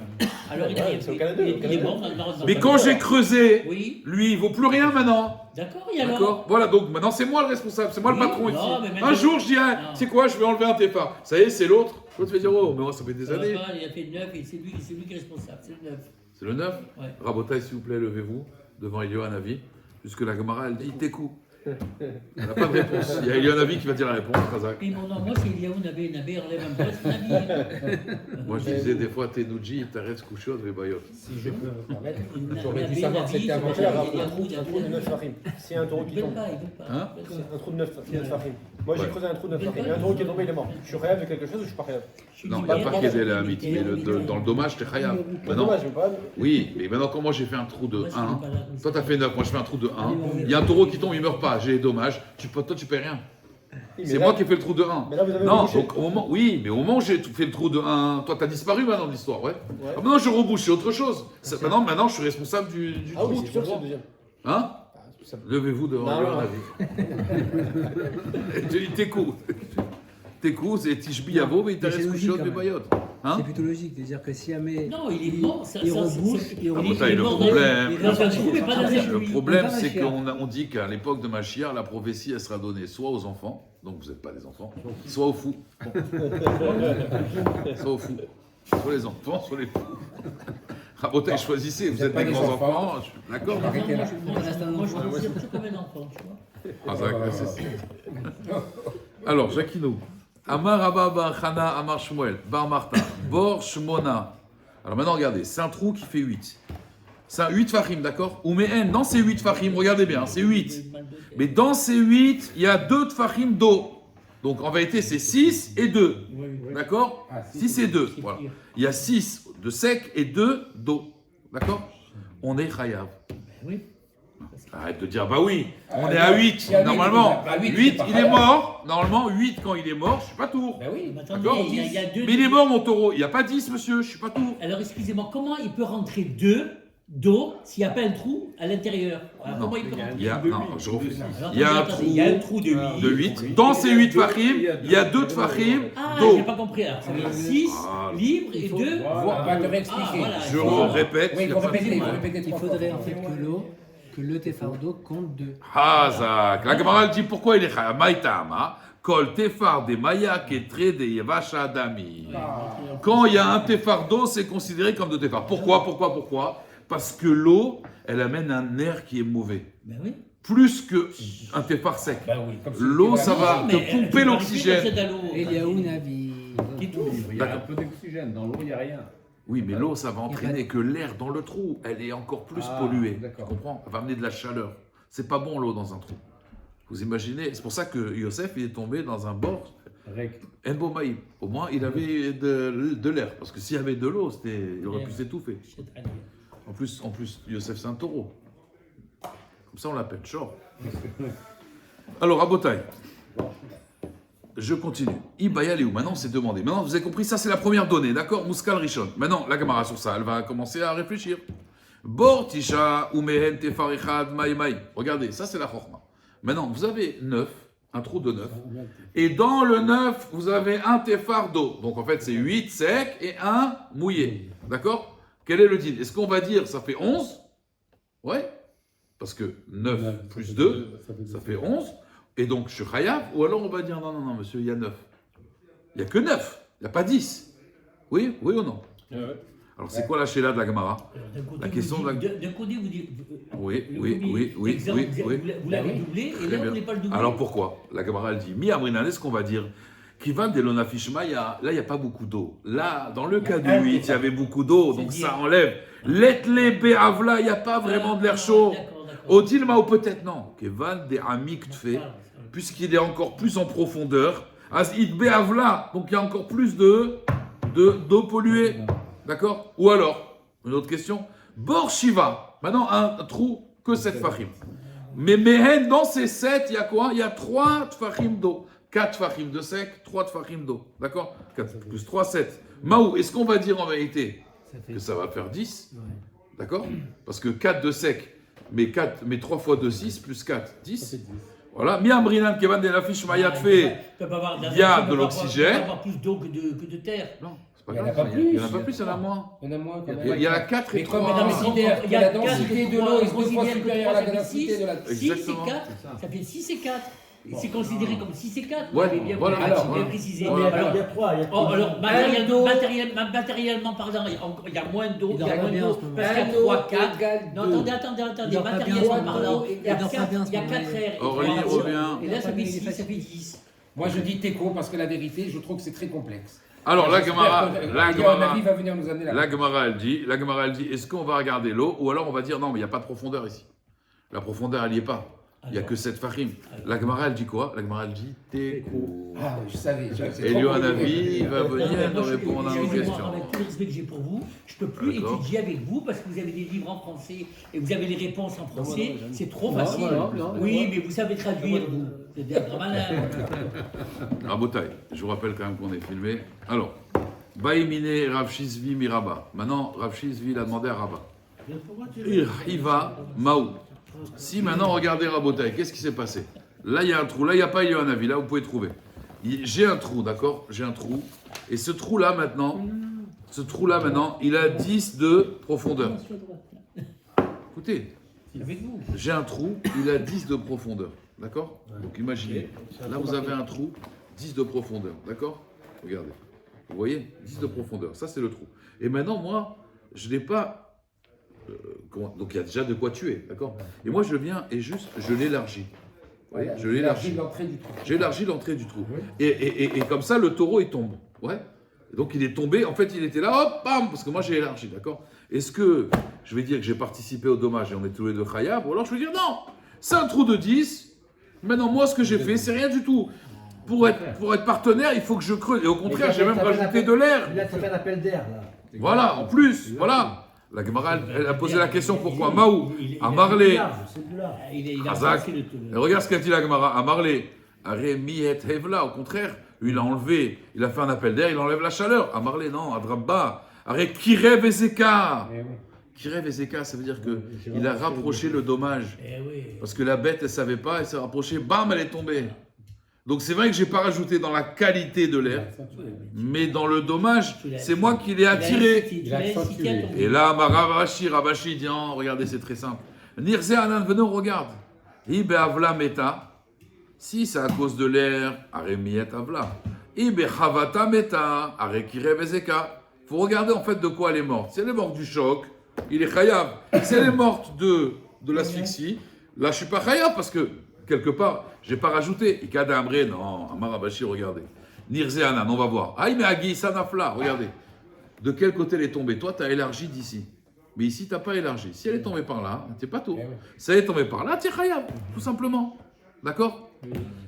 Alors il a rien fait. Il est mort dans Mais quand j'ai creusé, oui. lui il vaut plus rien maintenant. D'accord, et alors? D'accord. Voilà, donc maintenant c'est moi le responsable, c'est moi le patron ici. Mais Un jour je dirais, c'est quoi, je vais enlever un téphar. Ça y est, c'est l'autre. L'autre va dire, oh, mais moi ça fait des années. Il a fait 9 et c'est lui qui est responsable, c'est le 9. C'est le 9 Ouais. Rabotaï, s'il vous plaît, levez-vous devant Eliyahu Hanavi, puisque la Gemara elle dit Tekou. Elle n'a pas de réponse. Il y a Eliyahu Hanavi qui va dire la réponse, Razak. Et mon nom, moi c'est Eliyahu Navé, enlève un peu, c'est Navi. Moi je disais des fois, Tenouji, Taretz Kushot, Vebayot. Si je peux me permettre, Navi, j'aurais dû savoir que c'était avant-hier. Un trou de 9 tefachim. S'il y a un taureau qui tombe, Il veut pas. Hein? c'est un trou de 9 tefachim. Moi j'ai Ouais. creusé un trou de 9 tefachim. Il y a un taureau qui est tombé, il est mort. Je suis chayav de quelque chose ou je suis pas chayav? Non, pas par Kedel et Hamit, mais dans le dommage, t'es chayav. C'est Maintenant, dommage, mais pas. oui, mais maintenant, quand moi j'ai fait un trou de 1, toi t'as fait 9, moi je fais un trou de 1, il y a un taureau qui tombe, il meurt pas, j'ai les dommages, toi tu paies rien. C'est moi qui ai fait le trou de 1. Mais là, vous avez Non, rebouché. donc au moment, oui, mais au moment où j'ai fait le trou de 1, toi t'as disparu maintenant de l'histoire, ouais. Ah, maintenant je rebouche, c'est autre chose. Maintenant je suis responsable du Ah oui, trou, c'est tu sûr que c'est comprends? le deuxième. Hein? Levez-vous devant Non, le non. avis. Tu dis Tekou. Tekou, c'est Tishbi Yavo, mais il Mais c'est t'arrête logique, Kushot, quand même. Vebayot. Hein? C'est plutôt logique de dire que si jamais Non, il est mort. il rebouche, il Ah, rebouche. ça, le problème, Dans un trou, mais pas dans un le puits. problème, pas c'est Mashiach. qu'on dit qu'à l'époque de Mashiach, la prophétie, elle sera donnée soit aux enfants, donc vous n'êtes pas des enfants, soit aux fous. Soit aux fous. Soit les enfants, soit les fous. Rabotaï, choisissez, vous êtes pas des des grands enfants. enfants, d'accord? Arrêtez là. Moi, je considère tout comme un enfant, tu vois. Ah, ça va, c'est- Alors, Jacquino. Amar Abba Bar Chana, Amar Shmuel, Bar Martha, Bor Shmona. Alors maintenant, regardez, c'est un trou qui fait 8. C'est un 8 fahim, d'accord? Ou mais dans ces 8 fahim, regardez bien, c'est 8. Mais dans ces 8, il y a 2 tfahim d'eau. Donc en vérité, c'est 6 et 2. D'accord? 6 et 2. Voilà. Il y a 6 de sec et 2 d'eau. D'accord? On est chayav. Oui. Arrête de dire, bah oui, on est à 8. il y a Normalement, huit, 8, c'est pas il est chayav. mort. Normalement, 8, quand il est mort, je suis pas tour. Ben oui. Mais attendez, D'accord? il y a deux. Mais il est mort, mon taureau. Il n'y a pas 10, monsieur, je suis pas tour. Alors, excusez-moi, comment il peut rentrer 2 d'eau s'il n'y a pas un trou à l'intérieur? Alors, Non, comment il peut rentrer? Il y a, non, je refais. Alors, Il y a un attendez, trou il y a un trou de 8. de 8. Dans ces 8 fahim, il y a 2 tfahim Ah, d'eau. j'ai pas compris. Alors, ça veut dire 6 Ah. libres et 2. On va te réexpliquer. Ah, voilà. Je répète. Oui, il faut répéter, il faut répéter Il 3 faudrait fois. en fait que le tefar d'eau compte 2. Hazak. La Gemara elle dit pourquoi il est chayav. Maïtama. Kol tefar de maya ketre de yevasha adami. Quand il y a un tefar d'eau, c'est considéré comme de tefar. Pourquoi? Parce que l'eau, elle amène un air qui est mauvais. Ben oui. Plus qu'un tefar sec. Ben oui, comme si L'eau, c'était ça voilà. va Non, te mais, pomper tu parles l'oxygène. plus de l'eau. Eliaou Navi. C'est tout. Il y a un peu d'oxygène. Dans l'eau, il n'y a rien. Oui, mais l'eau, ça va entraîner que l'air dans le trou, elle est encore plus polluée. Tu d'accord. comprends? Elle va amener de la chaleur. C'est pas bon l'eau dans un trou. Vous imaginez? C'est pour ça que Yosef, il est tombé dans un bord. Rec. Enbomaïm. Au moins, il avait de l'air. Parce que s'il y avait de l'eau, il aurait pu s'étouffer. En plus, Yosef, c'est un taureau. Comme ça, on l'appelle Chor. Alors, à Botaï. Je continue. Ibayaleou. Maintenant, c'est demandé. Maintenant, vous avez compris, ça, c'est la première donnée. D'accord? Mouskal Rishon. Maintenant, la Gemara sur ça, elle va commencer à réfléchir. Bor Tisha Umehen Tefar Echad Maïmaï. Regardez, ça, c'est la Chorma. Maintenant, vous avez 9, un trou de 9. Et dans le 9, vous avez un tefar d'eau. Donc, en fait, c'est 8 secs et 1 mouillé. D'accord? Quel est le deal? Est-ce qu'on va dire ça fait 11? Ouais. Parce que 9 plus 2, ça fait 11. Et donc, je suis chayav. Ou alors, on va dire non, monsieur, il y a 9. Il n'y a que 9. Il n'y a pas 10. Oui ou non? Alors, c'est quoi la shéla de la Gemara? La question de la... D'un côté, vous dites. Oui. L'exemple, vous l'avez doublé, et là, vous n'avez pas le doublé. Alors pourquoi? La Gemara elle dit, Mi Amrinan, est-ce qu'on va dire Kivan de l'onafishma, là il n'y a pas beaucoup d'eau. Là, dans le cas du 8, il y avait beaucoup d'eau, donc ça enlève. Letle be'avla, il n'y a pas vraiment de l'air chaud. Odilma ou peut-être non. Kivan de amik tfe, puisqu'il est encore plus en profondeur. As it be'avla, donc il y a encore plus d'eau polluée. D'accord? Ou alors, une autre question, Bor Shiva, maintenant un trou que 7 fahim. Mais Mehen, dans ces 7, il y a quoi? Il y a 3 tfahim d'eau. 4 tfahim de sec, 3 tfahim d'eau. D'accord? 4 plus 3, 7. Maou, est-ce qu'on va dire en vérité que ça va faire 10? D'accord? Parce que 4 de sec, mais 3 fois 2, 6, plus 4, 10. Voilà. Miamrinan Kevan de la fiche Mayat fait. Il y a de l'oxygène. Il peut avoir plus d'eau que de terre. Non, c'est pas Il y en a grave. pas plus. Il n'y en a pas plus, il y en a moins. Il y en a moins quand même. Il y a 4 et Mais comme 3. on considère que la densité de l'eau est 2 fois considère que supérieure à la 3, ça fait densité de la... 6 et Exactement. 4, ça fait 6 et 4. C'est considéré comme 6 et 4. Ouais, vous avez bien, voilà, vous avez alors, bien précisé. voilà. Alors, Il y a 3, il y a 3. alors, matériellement parlant, il y a moins d'eau, Il il y a dort moins pas bien en d'eau, ce moment. parce qu'il y a 3, 4. Non, attendez, dort pas bien en ce matériellement moment. parlant, Il il y a dort pas bien en ce 4 moment. airs. Orly revient. Et là, ça fait 6, ça fait 10. Moi je dis Teco parce que la vérité, je trouve que c'est très complexe. Alors, la J'espère Gemara, que la Eliyahu Gemara, Navi va venir nous amener la Gemara, elle dit, est-ce qu'on va regarder l'eau ou alors on va dire non, mais il n'y a pas de profondeur ici. La profondeur, elle n'y est pas. Il n'y a que 7 fahim. La Gemara, elle dit quoi? La Gemara, elle dit Teko. Ah oui, je savais. Eliyahu Navi va venir nous répondre à nos Excusez-moi, questions. avec tout le respect que j'ai pour vous, je ne peux plus D'accord. étudier avec vous parce que vous avez des livres en français et vous avez les réponses en français. C'est trop facile. Oui, mais vous savez traduire, vous. C'est bien très malin. Rabotai, je vous rappelle quand même qu'on est filmé. Alors, Baïmine Rav Shizvi Miraba. Maintenant, Rav Shizvi l'a demandé à Rabba. Iva Maou. Si maintenant, regardez Rabotai, qu'est-ce qui s'est passé? Là, il y a un trou. Là, il n'y a pas Eliyahu Navi. Là, vous pouvez trouver. J'ai un trou, d'accord? J'ai un trou. Et ce trou-là, maintenant, il a 10 de profondeur. Écoutez, Avec vous. j'ai un trou, il a 10 de profondeur. D'accord? Donc imaginez. Là, vous avez un trou, 10 de profondeur. D'accord? Regardez. Vous voyez? 10 de profondeur. Ça, c'est le trou. Et maintenant, moi, je n'ai pas... donc, il y a déjà de quoi tuer. D'accord? Et moi, je viens et juste, je l'élargis. Vous voyez? Je l'élargis. l'entrée du trou. J'élargis l'entrée du trou. Et comme ça, le taureau, il tombe. Ouais. Donc il est tombé, en fait il était là, hop, bam, parce que moi j'ai élargi, d'accord? Est-ce que je vais dire que j'ai participé au dommage et on est tous les deux khayab, ou alors je vais dire non, c'est un trou de 10, maintenant moi ce que j'ai fait c'est rien du tout. Pour être partenaire, il faut que je creuse, et au contraire j'ai même rajouté de l'air. Là, tu fais un appel d'air, là. Voilà, en plus, voilà. La Gemara, elle a posé la question pourquoi Maou, à Marley, C'est plus large. Il a Razak. passé Et regarde ce qu'a dit la Gemara, à Marley, Aremi et Hevla, au contraire, lui il a enlevé, il a fait un appel d'air, il enlève la chaleur. À Marley, non, à Drabba, Aré Kirev Ezeka. Eh oui. Kirev Ezeka, ça veut dire qu'il a rapproché le dommage. Eh oui. Parce que la bête, elle savait pas, elle s'est rapprochée, bam, elle est tombée. Donc c'est vrai que j'ai pas rajouté dans la qualité de l'air, mais dans le dommage, c'est moi qui l'ai attiré. Et là, ma Rabashi dit, oh, regardez, c'est très simple. Nirze Anan, venez, on regarde. Ibe Avla Meta, si c'est à cause de l'air, Aremiet Avla. Ibe Chavata Meta, Arekire Vezeka. Faut regarder en fait de quoi elle est morte. Si elle est morte du choc, il est chayav. Si elle est morte de l'asphyxie, là je suis pas chayav parce que quelque part, j'ai pas rajouté. Ikada Amre, non, Amarabashi, regardez. Nirze Anan, on va voir. Aïe, Agi, Sanafla, regardez. De quel côté elle est tombée? Toi, tu as élargi d'ici. Mais ici, tu n'as pas élargi. Si elle est tombée par là, tu n'es pas tout. Si elle est tombée par là, tu es khayab, tout simplement. D'accord?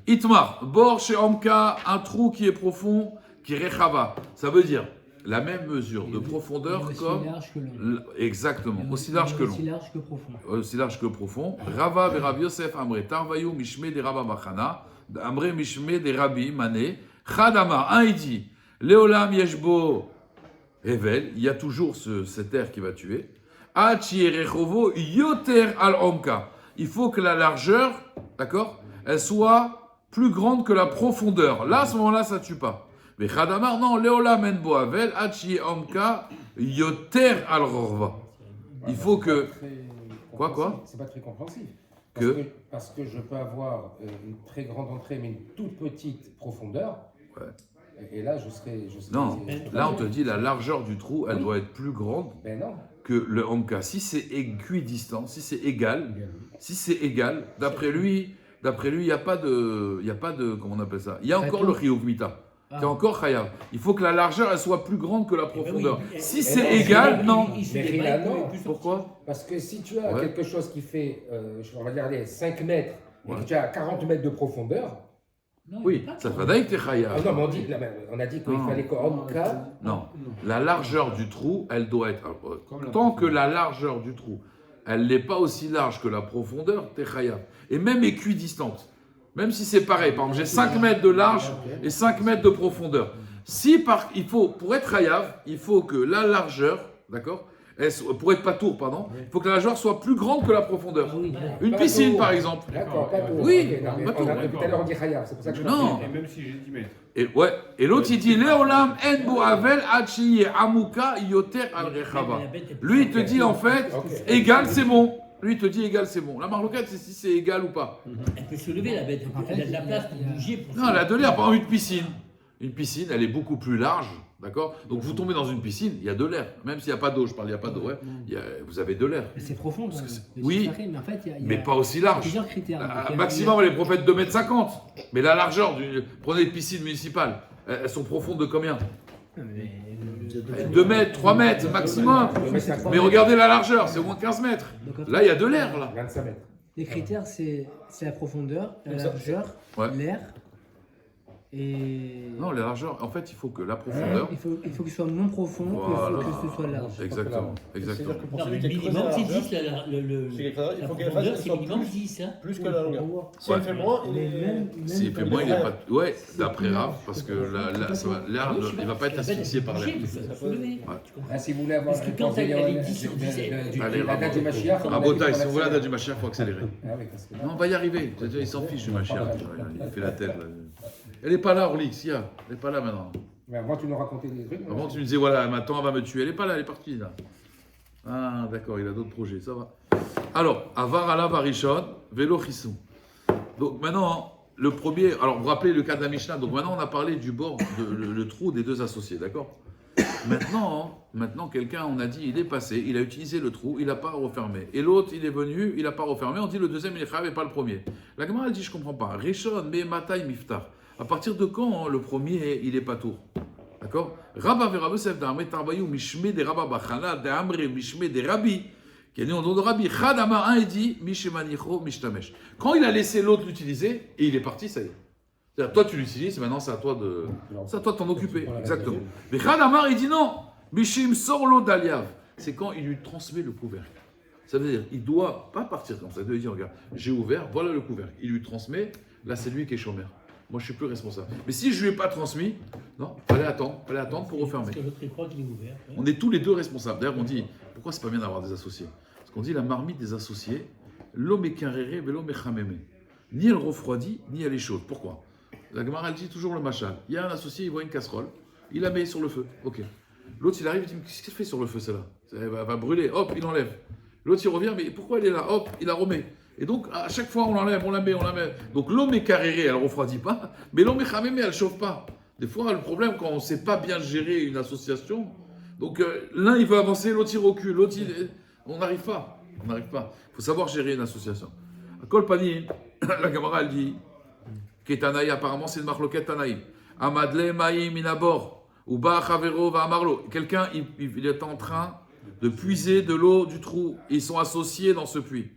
Itmar, bor chez Omka, un trou qui est profond, qui rechava. Ça veut dire la même mesure de profondeur comme. Aussi large que long. Exactement, aussi large que long. Aussi large que profond. Aussi large que profond. Rava ve Rav Yosef Amre, Tarvayou Mishme de Rabba Machana, Amre Mishme de Rabbi Mané, Chadama, un il dit, Léolam Yeshbo Hevel, il y a toujours cet air qui va tuer. Achi Erechovo Yoter al Omka. Il faut que la largeur, d'accord, elle soit plus grande que la profondeur. Là, à ce moment-là, ça ne tue pas. Mais Chadamar, non, Léolam Enbo Havel, Achi Omka Yoter al Rorva. Il faut que. Quoi C'est pas très compréhensif. Que Parce que je peux avoir une très grande entrée, mais une toute petite profondeur. Ouais. Et là, je serais. Non, là, on te dit la largeur du trou, elle doit être plus grande Ben non. que le Omka. Si c'est équidistant, si c'est égal, d'après lui, il n'y a pas de, comment on appelle ça? Il y a encore le Chiyuv Mita. C'est encore Chayav. Il faut que la largeur, elle soit plus grande que la profondeur. Si c'est égal, non. Mais là, non. Pourquoi? Parce que si tu as quelque chose qui fait, on va dire, allez, 5 mètres, et que tu as 40 mètres de profondeur. Oui, ça fait d'ailleurs que tu es Chayav. Non, mais on a dit qu'il fallait qu'en cas. Non, la largeur du trou, elle doit être. Tant que la largeur du trou, elle n'est pas aussi large que la profondeur, tu es Chayav. Et même équidistante. Même si c'est pareil, par exemple, j'ai 5 mètres de large et 5 mètres de profondeur. Pour être Chayav, il faut que la largeur, d'accord, pour être patour, pardon, il faut que la largeur soit plus grande que la profondeur. Une piscine, par exemple. D'accord, pas tout. Oui, Tout à l'heure, on dit Chayav, c'est pour ça que je Non. Et même si j'ai 10 mètres. Et l'autre, il dit Léolam en bo avel achi amuka yoter al rechava. Lui, il te dit en fait, égal, c'est bon. Lui, il te dit égal, c'est bon. La marloquette, c'est si c'est égal ou pas. Elle peut se lever, la bête. Elle a de la place pour bouger. Non, elle a de l'air. Par exemple, une piscine. Une piscine, elle est beaucoup plus large. D'accord? Donc, vous tombez dans une piscine, il y a de l'air. Même s'il n'y a pas d'eau, je parle, il n'y a pas d'eau. Ouais. Vous avez de l'air. Mais c'est profond. Oui, mais en fait, il y a mais pas aussi large. plusieurs critères. Maximum, les prophètes 2,50 m. Mais la largeur, prenez une piscine municipale. Elles sont profondes de combien? 2 mètres, 3 mètres maximum. Mais regardez la largeur, c'est au moins 15 mètres. Là, il y a de l'air, là. 25 mètres. Les critères, c'est la profondeur, la largeur, l'air. Et... Non, la largeur, en fait, il faut que la profondeur. Il faut qu'il soit moins profond que ce soit large. Exactement. C'est-à-dire que pour Non, celui mais qui a creusé minimum, la c'est largeur, 10. il faut qu'elle fasse profondeur, c'est soit minimum 10. Hein. plus que la longueur. Si elle fait moins, il est. S'il fait moins, il n'est pas. Ouais, d'après Rav, parce que l'air, il ne va pas être asphyxié par l'air. Si vous voulez avoir Parce que quand elle est 10, la date du Mashiach. Rabotai, si on veut la date du Mashiach, il faut accélérer. Non, Non, on va y arriver. Il s'en fiche du Mashiach. Il fait la tête. Là. Elle n'est pas là, Orlix, elle n'est pas là maintenant. Mais avant, tu nous racontais des trucs. Avant, tu me disais, voilà, maintenant, elle va me tuer. Elle n'est pas là, elle est partie, là. Ah, d'accord, il a d'autres projets, ça va. Alors, Avar ala Barishon, Vélo Chissou. Donc maintenant, le premier. Alors, vous vous rappelez le cas de la Mishnah. Donc maintenant, on a parlé du bord, le trou des deux associés, d'accord? Maintenant, quelqu'un, on a dit, il est passé, il a utilisé le trou, il n'a pas refermé. Et l'autre, il est venu, il n'a pas refermé. On dit le deuxième, il est chayav et pas le premier. La Gemara, elle dit, je ne comprends pas. Rishon, me matai miftar. À partir de quand le premier, il est pas tour? D'accord? Rabba Rabbi Yosef d'Amre Tarbayou, Mishme de Rabba Bachana, d'Amre, Mishme de Rabbi, qui est né au nom de Rabbi. Chad Amar un et dit, Mishemanicho, Mishtamesh. Quand il a laissé l'autre l'utiliser, et il est parti, ça y est. C'est-à-dire, toi tu l'utilises, maintenant c'est à toi de t'en occuper. Exactement. Mais Chad Amar, il dit non, Mishim Sorlo Daliav. C'est quand il lui transmet le couvercle. Ça veut dire, il ne doit pas partir comme ça. Il doit dire, regarde, j'ai ouvert, voilà le couvercle. Il lui transmet, là c'est lui qui est chômeur. Moi je ne suis plus responsable. Mais si je ne lui ai pas transmis, non, fallait attendre pour refermer. Parce que l'autre il croit qu'il est ouvert. Oui. On est tous les deux responsables. D'ailleurs, on dit, pourquoi c'est pas bien d'avoir des associés? Parce qu'on dit la marmite des associés, l'homme est carréré, l'homme est chamemé. Ni elle refroidit, ni elle est chaude. Pourquoi? La Gemara elle dit toujours le machal. Il y a un associé, il voit une casserole, il la met sur le feu. Ok. L'autre il arrive, il dit, mais qu'est-ce qu'elle fait sur le feu celle-là? Elle va brûler. Hop, il enlève. L'autre il revient, mais pourquoi elle est là? Hop, il la remet. Et donc, à chaque fois, on l'enlève, on la met. Donc, l'homme est carréré, elle ne refroidit pas, mais l'homme est chamemé, elle ne chauffe pas. Des fois, le problème, quand on ne sait pas bien gérer une association, donc l'un, il veut avancer, l'autre, il recule, on n'arrive pas. On n'arrive pas. Il faut savoir gérer une association. À Kolpani, la Gemara, elle dit, Ketanaï, apparemment, c'est une marloquette Tanaïm. Amadle Maïm Inabor, Uba Chavero va Amarlo. Quelqu'un, il est en train de puiser de l'eau du trou. Ils sont associés dans ce puits.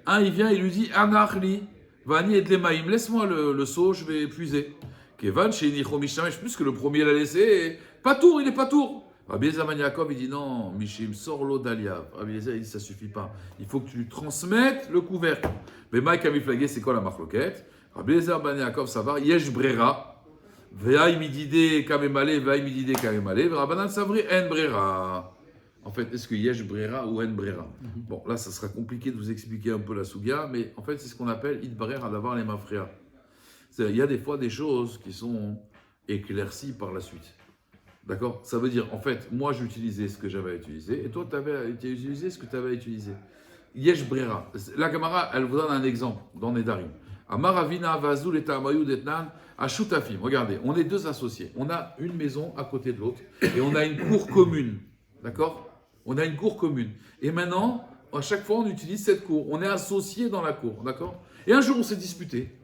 Un, il vient, il lui dit, Anachli, Vani et Dlemaïm, laisse-moi le seau, je vais puiser. Kevan, chez Nicho Mishtamesh, plus que le premier l'a laissé, pas tour, il est pas tour. Rabbi Eliezer ben Yaakov, il dit non, Mishim, sors l'eau d'Aliav. Rabbi Eliezer, il dit, ça suffit pas. Il faut que tu lui transmettes le couvercle. Mais Mike a mis flagué, c'est quoi la marloquette? Rabbi Eliezer ben Yaakov, ça va, Yesh Brera, Ve'ay midide kamemale, Ve'ay midide kamemale, Rabbanan Savri, En Brera. En fait, est-ce que Yesh Brera ou En Brera? Bon, là, ça sera compliqué de vous expliquer un peu la Sougia, mais en fait, c'est ce qu'on appelle Idbarer à d'avoir les mafria. Il y a des fois des choses qui sont éclaircies par la suite. D'accord? Ça veut dire, en fait, moi, j'utilisais ce que j'avais à utiliser, et toi, tu avais utilisé ce que tu avais à utiliser. Yesh Brera. La Gemara, elle vous donne un exemple dans Nedarim. Amaravina Vazul et Tamayou Detnan à Shutafim. Regardez, on est deux associés. On a une maison à côté de l'autre, et on a une cour commune. D'accord? On a une cour commune. Et maintenant, à chaque fois, on utilise cette cour. On est associés dans la cour. D'accord? Et un jour, on s'est disputé.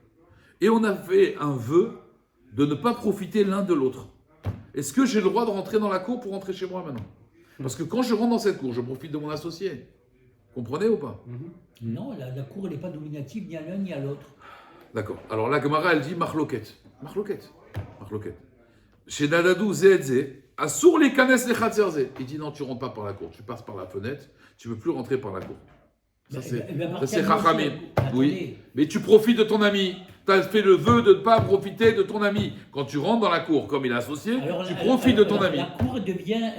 Et on a fait un vœu de ne pas profiter l'un de l'autre. Est-ce que j'ai le droit de rentrer dans la cour pour rentrer chez moi maintenant? Parce que quand je rentre dans cette cour, je profite de mon associé. Comprenez ou pas? Non, la cour, elle n'est pas dominative ni à l'un ni à l'autre. D'accord. Alors la Gemara, elle dit marloquette. Marloquette. Chez Nadadou, Zéedze, Assour les canes les Khatzerze. Il dit non, tu rentres pas par la cour, tu passes par la fenêtre, tu ne veux plus rentrer par la cour. Ça c'est Chachamim. Oui. Mais tu profites de ton ami. Tu as fait le vœu de ne pas profiter de ton ami. Quand tu rentres dans la cour, comme il est associé, tu profites de ton ami. La cour devient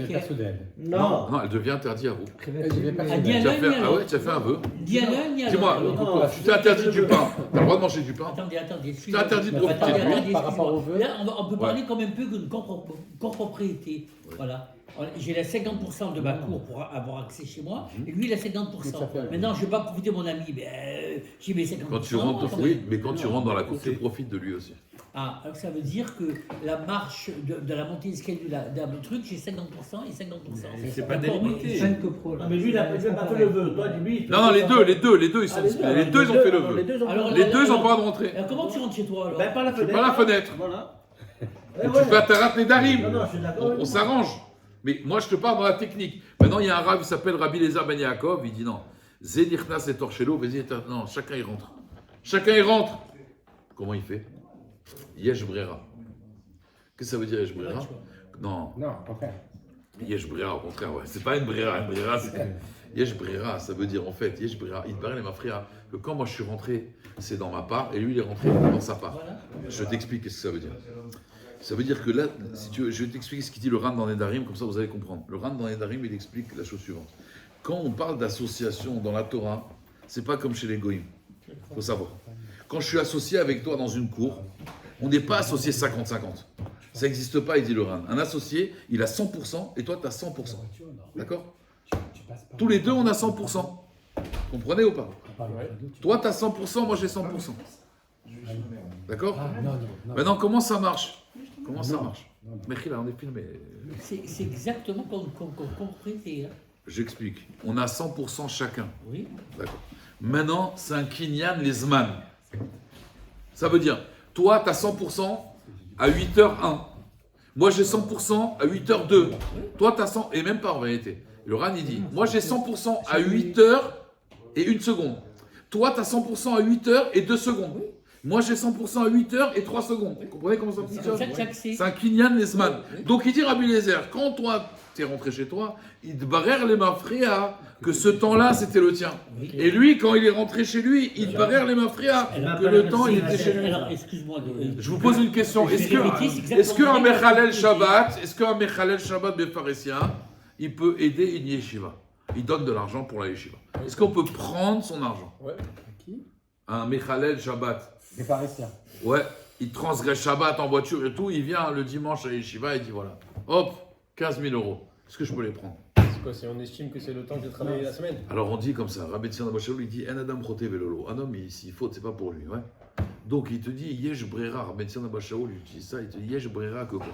personnelle. Non. Non, elle devient interdite à vous. Elle devient personnelle. Ah ouais, tu as fait un vœu. Ni à l'un ni à Dis-moi, l'autre. tu t'es interdit du pain. Tu as le droit de manger du pain. Attendez. Tu t'es interdit de profiter de lui. Par rapport au vœu. Là, on peut parler comme un peu d'une copropriété. Voilà. J'ai les 50% de ma cour pour avoir accès chez moi, et lui il a 50%. Maintenant, je ne vais pas profiter de mon ami, mais j'ai mes 50%. Quand tu rentres, oui, mais quand tu rentres dans la cour, tu profites de lui aussi. Ah, alors ça veut dire que la marche de la montée d'escalier d'un truc, j'ai 50% et 50%. C'est pas délimité. Non, mais lui, il n'a pas fait le vœu. Toi, lui, Non, les deux, ils sont les deux, ils ont fait le vœu. Les deux ont Alors, Les deux, ils n'ont pas le droit de rentrer. Alors, comment tu rentres chez toi alors? Ben, par la fenêtre. Par la fenêtre. Voilà. Et tu fais ta rate les darim. Non, je suis d'accord. On s'arrange. Mais moi, je te parle dans la technique. Maintenant, il y a un rab qui s'appelle Rabbi Eliezer ben Yaakov. Il dit non. Zédirnas et Torchelo, non, chacun y rentre. Chacun y rentre. Comment il fait? Yesh Brera. Qu'est-ce que ça veut dire Yesh Brera? Non. Non, au contraire. Yesh Brera, au contraire, ouais. C'est pas une Brera. Une Brera, c'est. Yesh Brera, ça veut dire en fait, Yesh Brera, il paraît, ma frère, que quand moi je suis rentré, c'est dans ma part, et lui il est rentré dans sa part. Je t'explique ce que ça veut dire. Ça veut dire que là, si tu veux, je vais t'expliquer ce qu'il dit le Ran dans Nedarim, comme ça vous allez comprendre. Le Ran dans Nedarim, il explique la chose suivante. Quand on parle d'association dans la Torah, c'est pas comme chez les Goïms. Il faut savoir. Quand je suis associé avec toi dans une cour, on n'est pas associé 50-50. Ça n'existe pas, il dit le Ran. Un associé, il a 100% et toi, tu as 100%. D'accord? Tous les deux, on a 100%. Comprenez ou pas? Toi, tu as 100%, moi j'ai 100%. D'accord? Maintenant, comment ça marche? Comment ça marche? Mais là, on est filmé. C'est exactement comme propriété. J'explique. On a 100% chacun. Oui. D'accord. Maintenant, c'est un kinyan lesman. Ça veut dire, toi, tu as 100% à 8h01. Moi, j'ai 100% à 8h02. Toi, tu as 100, et même pas en vérité. Le RAN, il dit, moi, j'ai 100% à 8h et 1 seconde. Toi, tu as 100% à 8h et 2 secondes. Moi, j'ai 100% à 8h et 3 secondes. Vous comprenez comment ça C'est fonctionne? comme ça que tu as accès. C'est un Kinyan Nesman. Donc, il dit Rabbi Eliezer, quand toi, tu es rentré chez toi, il te barère les mafria que ce temps-là, c'était le tien. Et lui, quand il est rentré chez lui, il te barère les mafria que le temps, il était chez lui. Alors, excuse-moi. Je vous pose une question. Je vais répéter, c'est exactement Est-ce qu'un pareil. Mechalel Shabbat Befaressia, il peut aider une yeshiva? Il donne de l'argent pour la yeshiva. Est-ce qu'on peut prendre son argent? Ouais. Un Mechalel Shabbat. Les pharisiens. Ouais, il transgresse Shabbat en voiture et tout, il vient le dimanche à yeshiva et dit voilà, hop, 15 000 euros. Est-ce que je peux les prendre? C'est quoi, si on estime que c'est le temps que j'ai travaillé la semaine? Alors on dit comme ça, Rabbi Tzyon Abashalou, il dit En Adam Chote Velolo. Un homme, s'il faute, c'est pas pour lui. Ouais. Donc il te dit Yesh Brera, Rabbi Tzyon Abashalou, il utilise ça, il te dit Yesh Brera que quoi?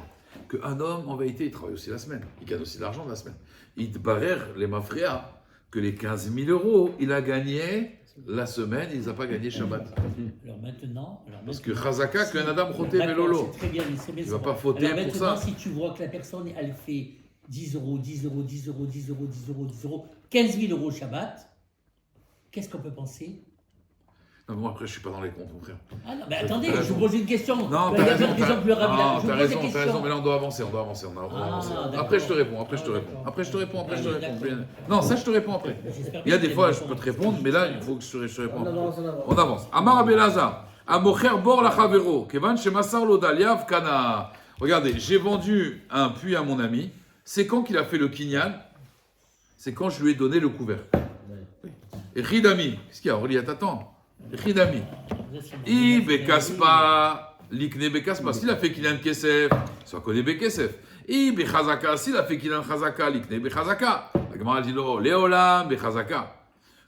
Qu'un homme, en vérité, il travaille aussi la semaine. Il gagne aussi de l'argent la semaine. Il te barère les mafria que les 15 000 euros, il a gagné la semaine, il les a pas gagné Shabbat. Alors maintenant. Parce que Chazaka, qu'un Adam Chote D'accord, Velolo. c'est très bien, mais c'est bien Il va ça. pas fauter Alors pour maintenant, ça. si tu vois que la personne, elle fait 10 euros, 10 euros, 10 euros, 10 euros, 10 euros, 10 euros, 15 000 euros Shabbat, qu'est-ce qu'on peut penser? Non, moi après, je suis pas dans les comptes, mon frère. Ah non, mais attendez, T'as je raison. vous pose une question. Non, Il y t'as a raison, des exemples plus rapides. non, Je vous t'as pose des raison, questions. mais là on doit avancer, on doit avancer. d'accord. Après je te réponds, après je te réponds. d'accord. Après je te réponds, après je te réponds. D'accord. Non, ça je te réponds après. J'espère Il y a bien des que fois les je peux te réponses- répondre, mais là il faut que je te réponde. On On avance. Amar Abelaza, Amocher Bor la Chavero, Kevan Shemasar Lodaliav Kana. Regardez, j'ai vendu un puits à mon ami. C'est quand qu'il a fait le kinyan? C'est quand je lui ai donné le couvert. Et Ridami, qu'est-ce qu'il y a? Aurélie, t'attends. Ridami. I bekaspa, likne bekaspa. S'il a fait kinyan kesef, soit connaît bekesef. I bechazaka, s'il a fait kinyan chazaka, likne bechazaka. La Gemara dit non, leolam bechazaka.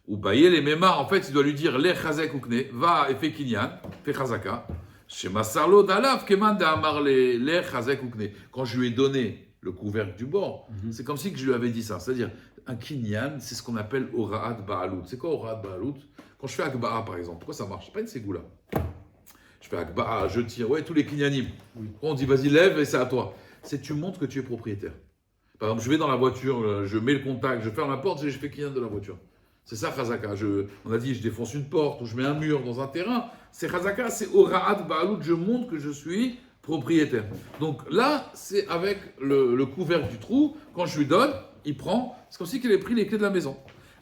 Ou baye les mémars, en fait, il doit lui dire le chazek ou kne, va et fais kinyan, fais chazaka. Chez Masarlo d'Alaf, keman de amar le chazek ou kne. Quand je lui ai donné le couvercle du bord, c'est comme si que je lui avais dit ça. C'est-à-dire, un kinyan, c'est ce qu'on appelle ora'at ba'alout. C'est quoi ora'at ba'alout? Quand je fais akba'a, par exemple, pourquoi ça marche? C'est pas une ségoula. Je fais akba'a, je tire, ouais, tous les kinyanim. On dit, vas-y, lève et c'est à toi. C'est tu montres que tu es propriétaire. Par exemple, je vais dans la voiture, je mets le contact, je ferme la porte et je fais kinyan de la voiture. C'est ça, chazaka. On a dit, je défonce une porte ou je mets un mur dans un terrain. C'est chazaka, c'est ora'at ba'alout. Je montre que je suis propriétaire. Donc là, c'est avec le couvercle du trou. Quand je lui donne, il prend. C'est comme si qu'il ait pris les clés de la maison.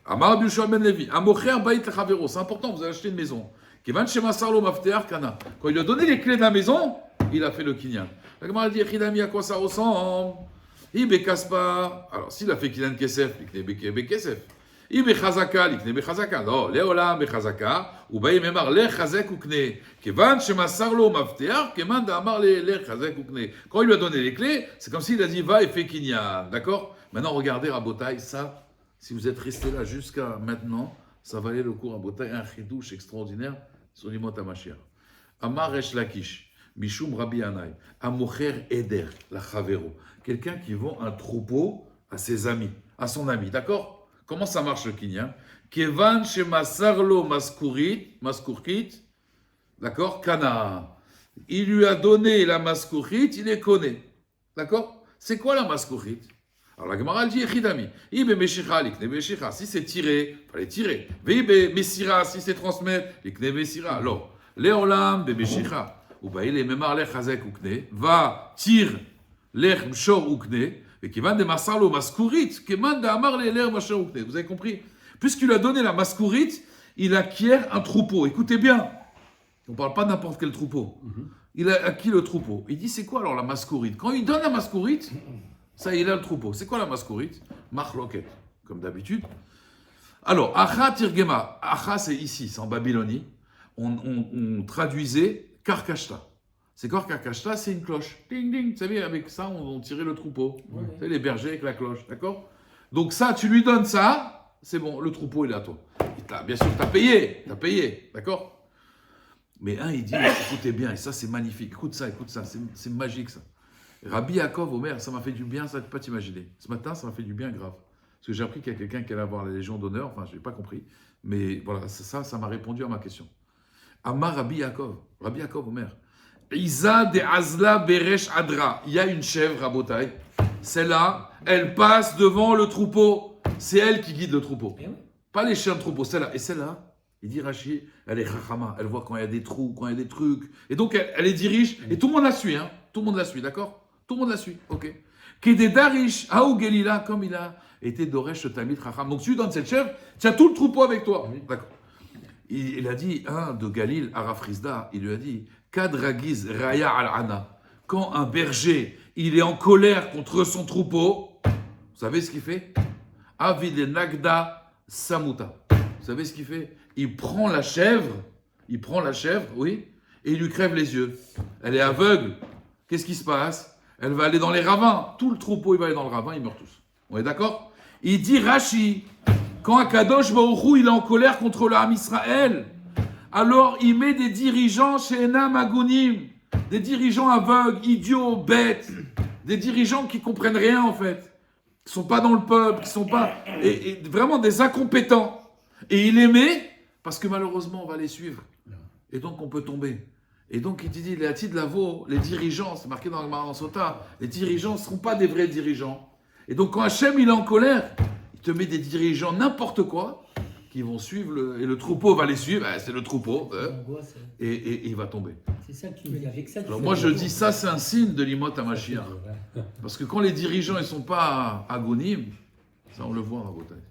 Amar Abishua Ben Levi, Amocher Bait Lechavero. C'est important, vous avez acheté une maison. Kevan Shemasar Lo Maftear Kana. Quand il lui a donné les clés de la maison, il a fait le kinyan. La Gemara dit, Chidami, à quoi ça ressemble? Ibe Kaspa. Alors, s'il a fait kinyan kesef, likne bekesef. Ibe Chazaka, likne bechazaka. Non, leolam bechazaka. Ou baye memar le chazek ou kne. Kevan Shemasar Lo Maftear, keman d'amar le chazek ou kne. Quand il lui a donné les clés, c'est comme s'il a dit, va et fais kinyan. D'accord? Maintenant, regardez, Rabotai, ça. Si vous êtes resté là jusqu'à maintenant, ça valait le coup à Botaï, un chidouche extraordinaire sur l'imot HaMashiach. Amar Resh Lakish, Mishum Rabbi Anai, Amocher Eder, la Chavero. Quelqu'un qui vend un troupeau à ses amis, à son ami, d'accord? Comment ça marche le kinyan? Kevan Shemasarlo Maskurkit, d'accord? Kana. Il lui a donné la Maskurkit, il les connaît, d'accord? C'est quoi la Maskurkit? Alors la Gemara dit Echidami. Ibe Meshicha, l'ikne Meshicha. Si c'est tiré, il fallait tirer. Veibe Mesira, si c'est transmettre, l'ikne Mesira. Alors, Léolam, Be Meshicha. Ou bah il est Memar Lech Hazek Ukne. Va, tire, Lech Mshor Ukne. Et qui va de Masarlo Maskurit. Qui mande à Amar Lech Mshor Ukne. Vous avez compris? Puisqu'il a donné la Maskurit, il acquiert un troupeau. Écoutez bien. On ne parle pas de n'importe quel troupeau. Il a acquis le troupeau. Il dit c'est quoi alors la Maskurit? Quand il donne la Maskurit, ça, il a le troupeau. C'est quoi la mascourite? Machloket, comme d'habitude. Alors, Acha Tirgema. Acha, c'est ici, c'est en Babylonie. On traduisait Karkashta. C'est quoi Karkashta? C'est une cloche. Ding, ding. Vous savez, avec ça, on tirait le troupeau. Vous savez, les bergers avec la cloche, d'accord? Donc ça, tu lui donnes ça, c'est bon, le troupeau, il est à toi. Bien sûr, tu as payé, d'accord? Mais il dit, écoutez bien, et ça, c'est magnifique. Écoute ça, c'est magique, ça. Rabbi Yaakov, Omer, ça m'a fait du bien, ça ne peux pas t'imaginer. Ce matin, ça m'a fait du bien grave. Parce que j'ai appris qu'il y a quelqu'un qui allait avoir la Légion d'honneur, enfin, je n'ai pas compris. Mais voilà, ça m'a répondu à ma question. Amar Rabbi Yaakov, Omer, Isa de Azla Beresh Adra. Il y a une chèvre à Botaï. Celle-là, elle passe devant le troupeau. C'est elle qui guide le troupeau. Eh oui. Pas les chiens de troupeau, celle-là. Et celle-là, il dit Rachi, elle est chachama. Elle voit quand il y a des trous, quand il y a des trucs. Et donc, elle les dirige. Et tout le monde la suit. Hein. Tout le monde la suit, d'accord? Tout le monde la suit. Ok. Kededarish, Aou Gelila, comme il a été Doresh Tamid Chacham. Donc, tu lui donnes cette chèvre, tu as tout le troupeau avec toi. D'accord. Il a dit, de Galil, Arafrizda, il lui a dit Kadragiz Raya al-Ana. Quand un berger, il est en colère contre son troupeau, vous savez ce qu'il fait? Avid Nagda Samuta. Vous savez ce qu'il fait? Il prend la chèvre, oui, et il lui crève les yeux. Elle est aveugle. Qu'est-ce qui se passe? Elle va aller dans les ravins. Tout le troupeau, il va aller dans le ravin, ils meurent tous. On est d'accord? Il dit Rashi, quand Akadosh Baruch Hu, il est en colère contre le Ham Israël, alors il met des dirigeants chez Enam Agunim, des dirigeants aveugles, idiots, bêtes, des dirigeants qui comprennent rien en fait, qui sont pas dans le peuple, qui sont pas, et vraiment des incompétents. Et il les met parce que malheureusement on va les suivre, et donc on peut tomber. Et donc il dit les Hatid Lavo, les dirigeants, c'est marqué dans le Gemara Sota, les dirigeants ne seront pas des vrais dirigeants. Et donc quand Hachem il est en colère, il te met des dirigeants n'importe quoi qui vont suivre et le troupeau va les suivre, c'est le troupeau, et il va tomber. C'est ça que tu me dis avec ça. Alors moi je dis ça c'est un signe de l'imot à Mashiach. Parce que quand les dirigeants ils sont pas agonimes, ça on le voit dans la bataille.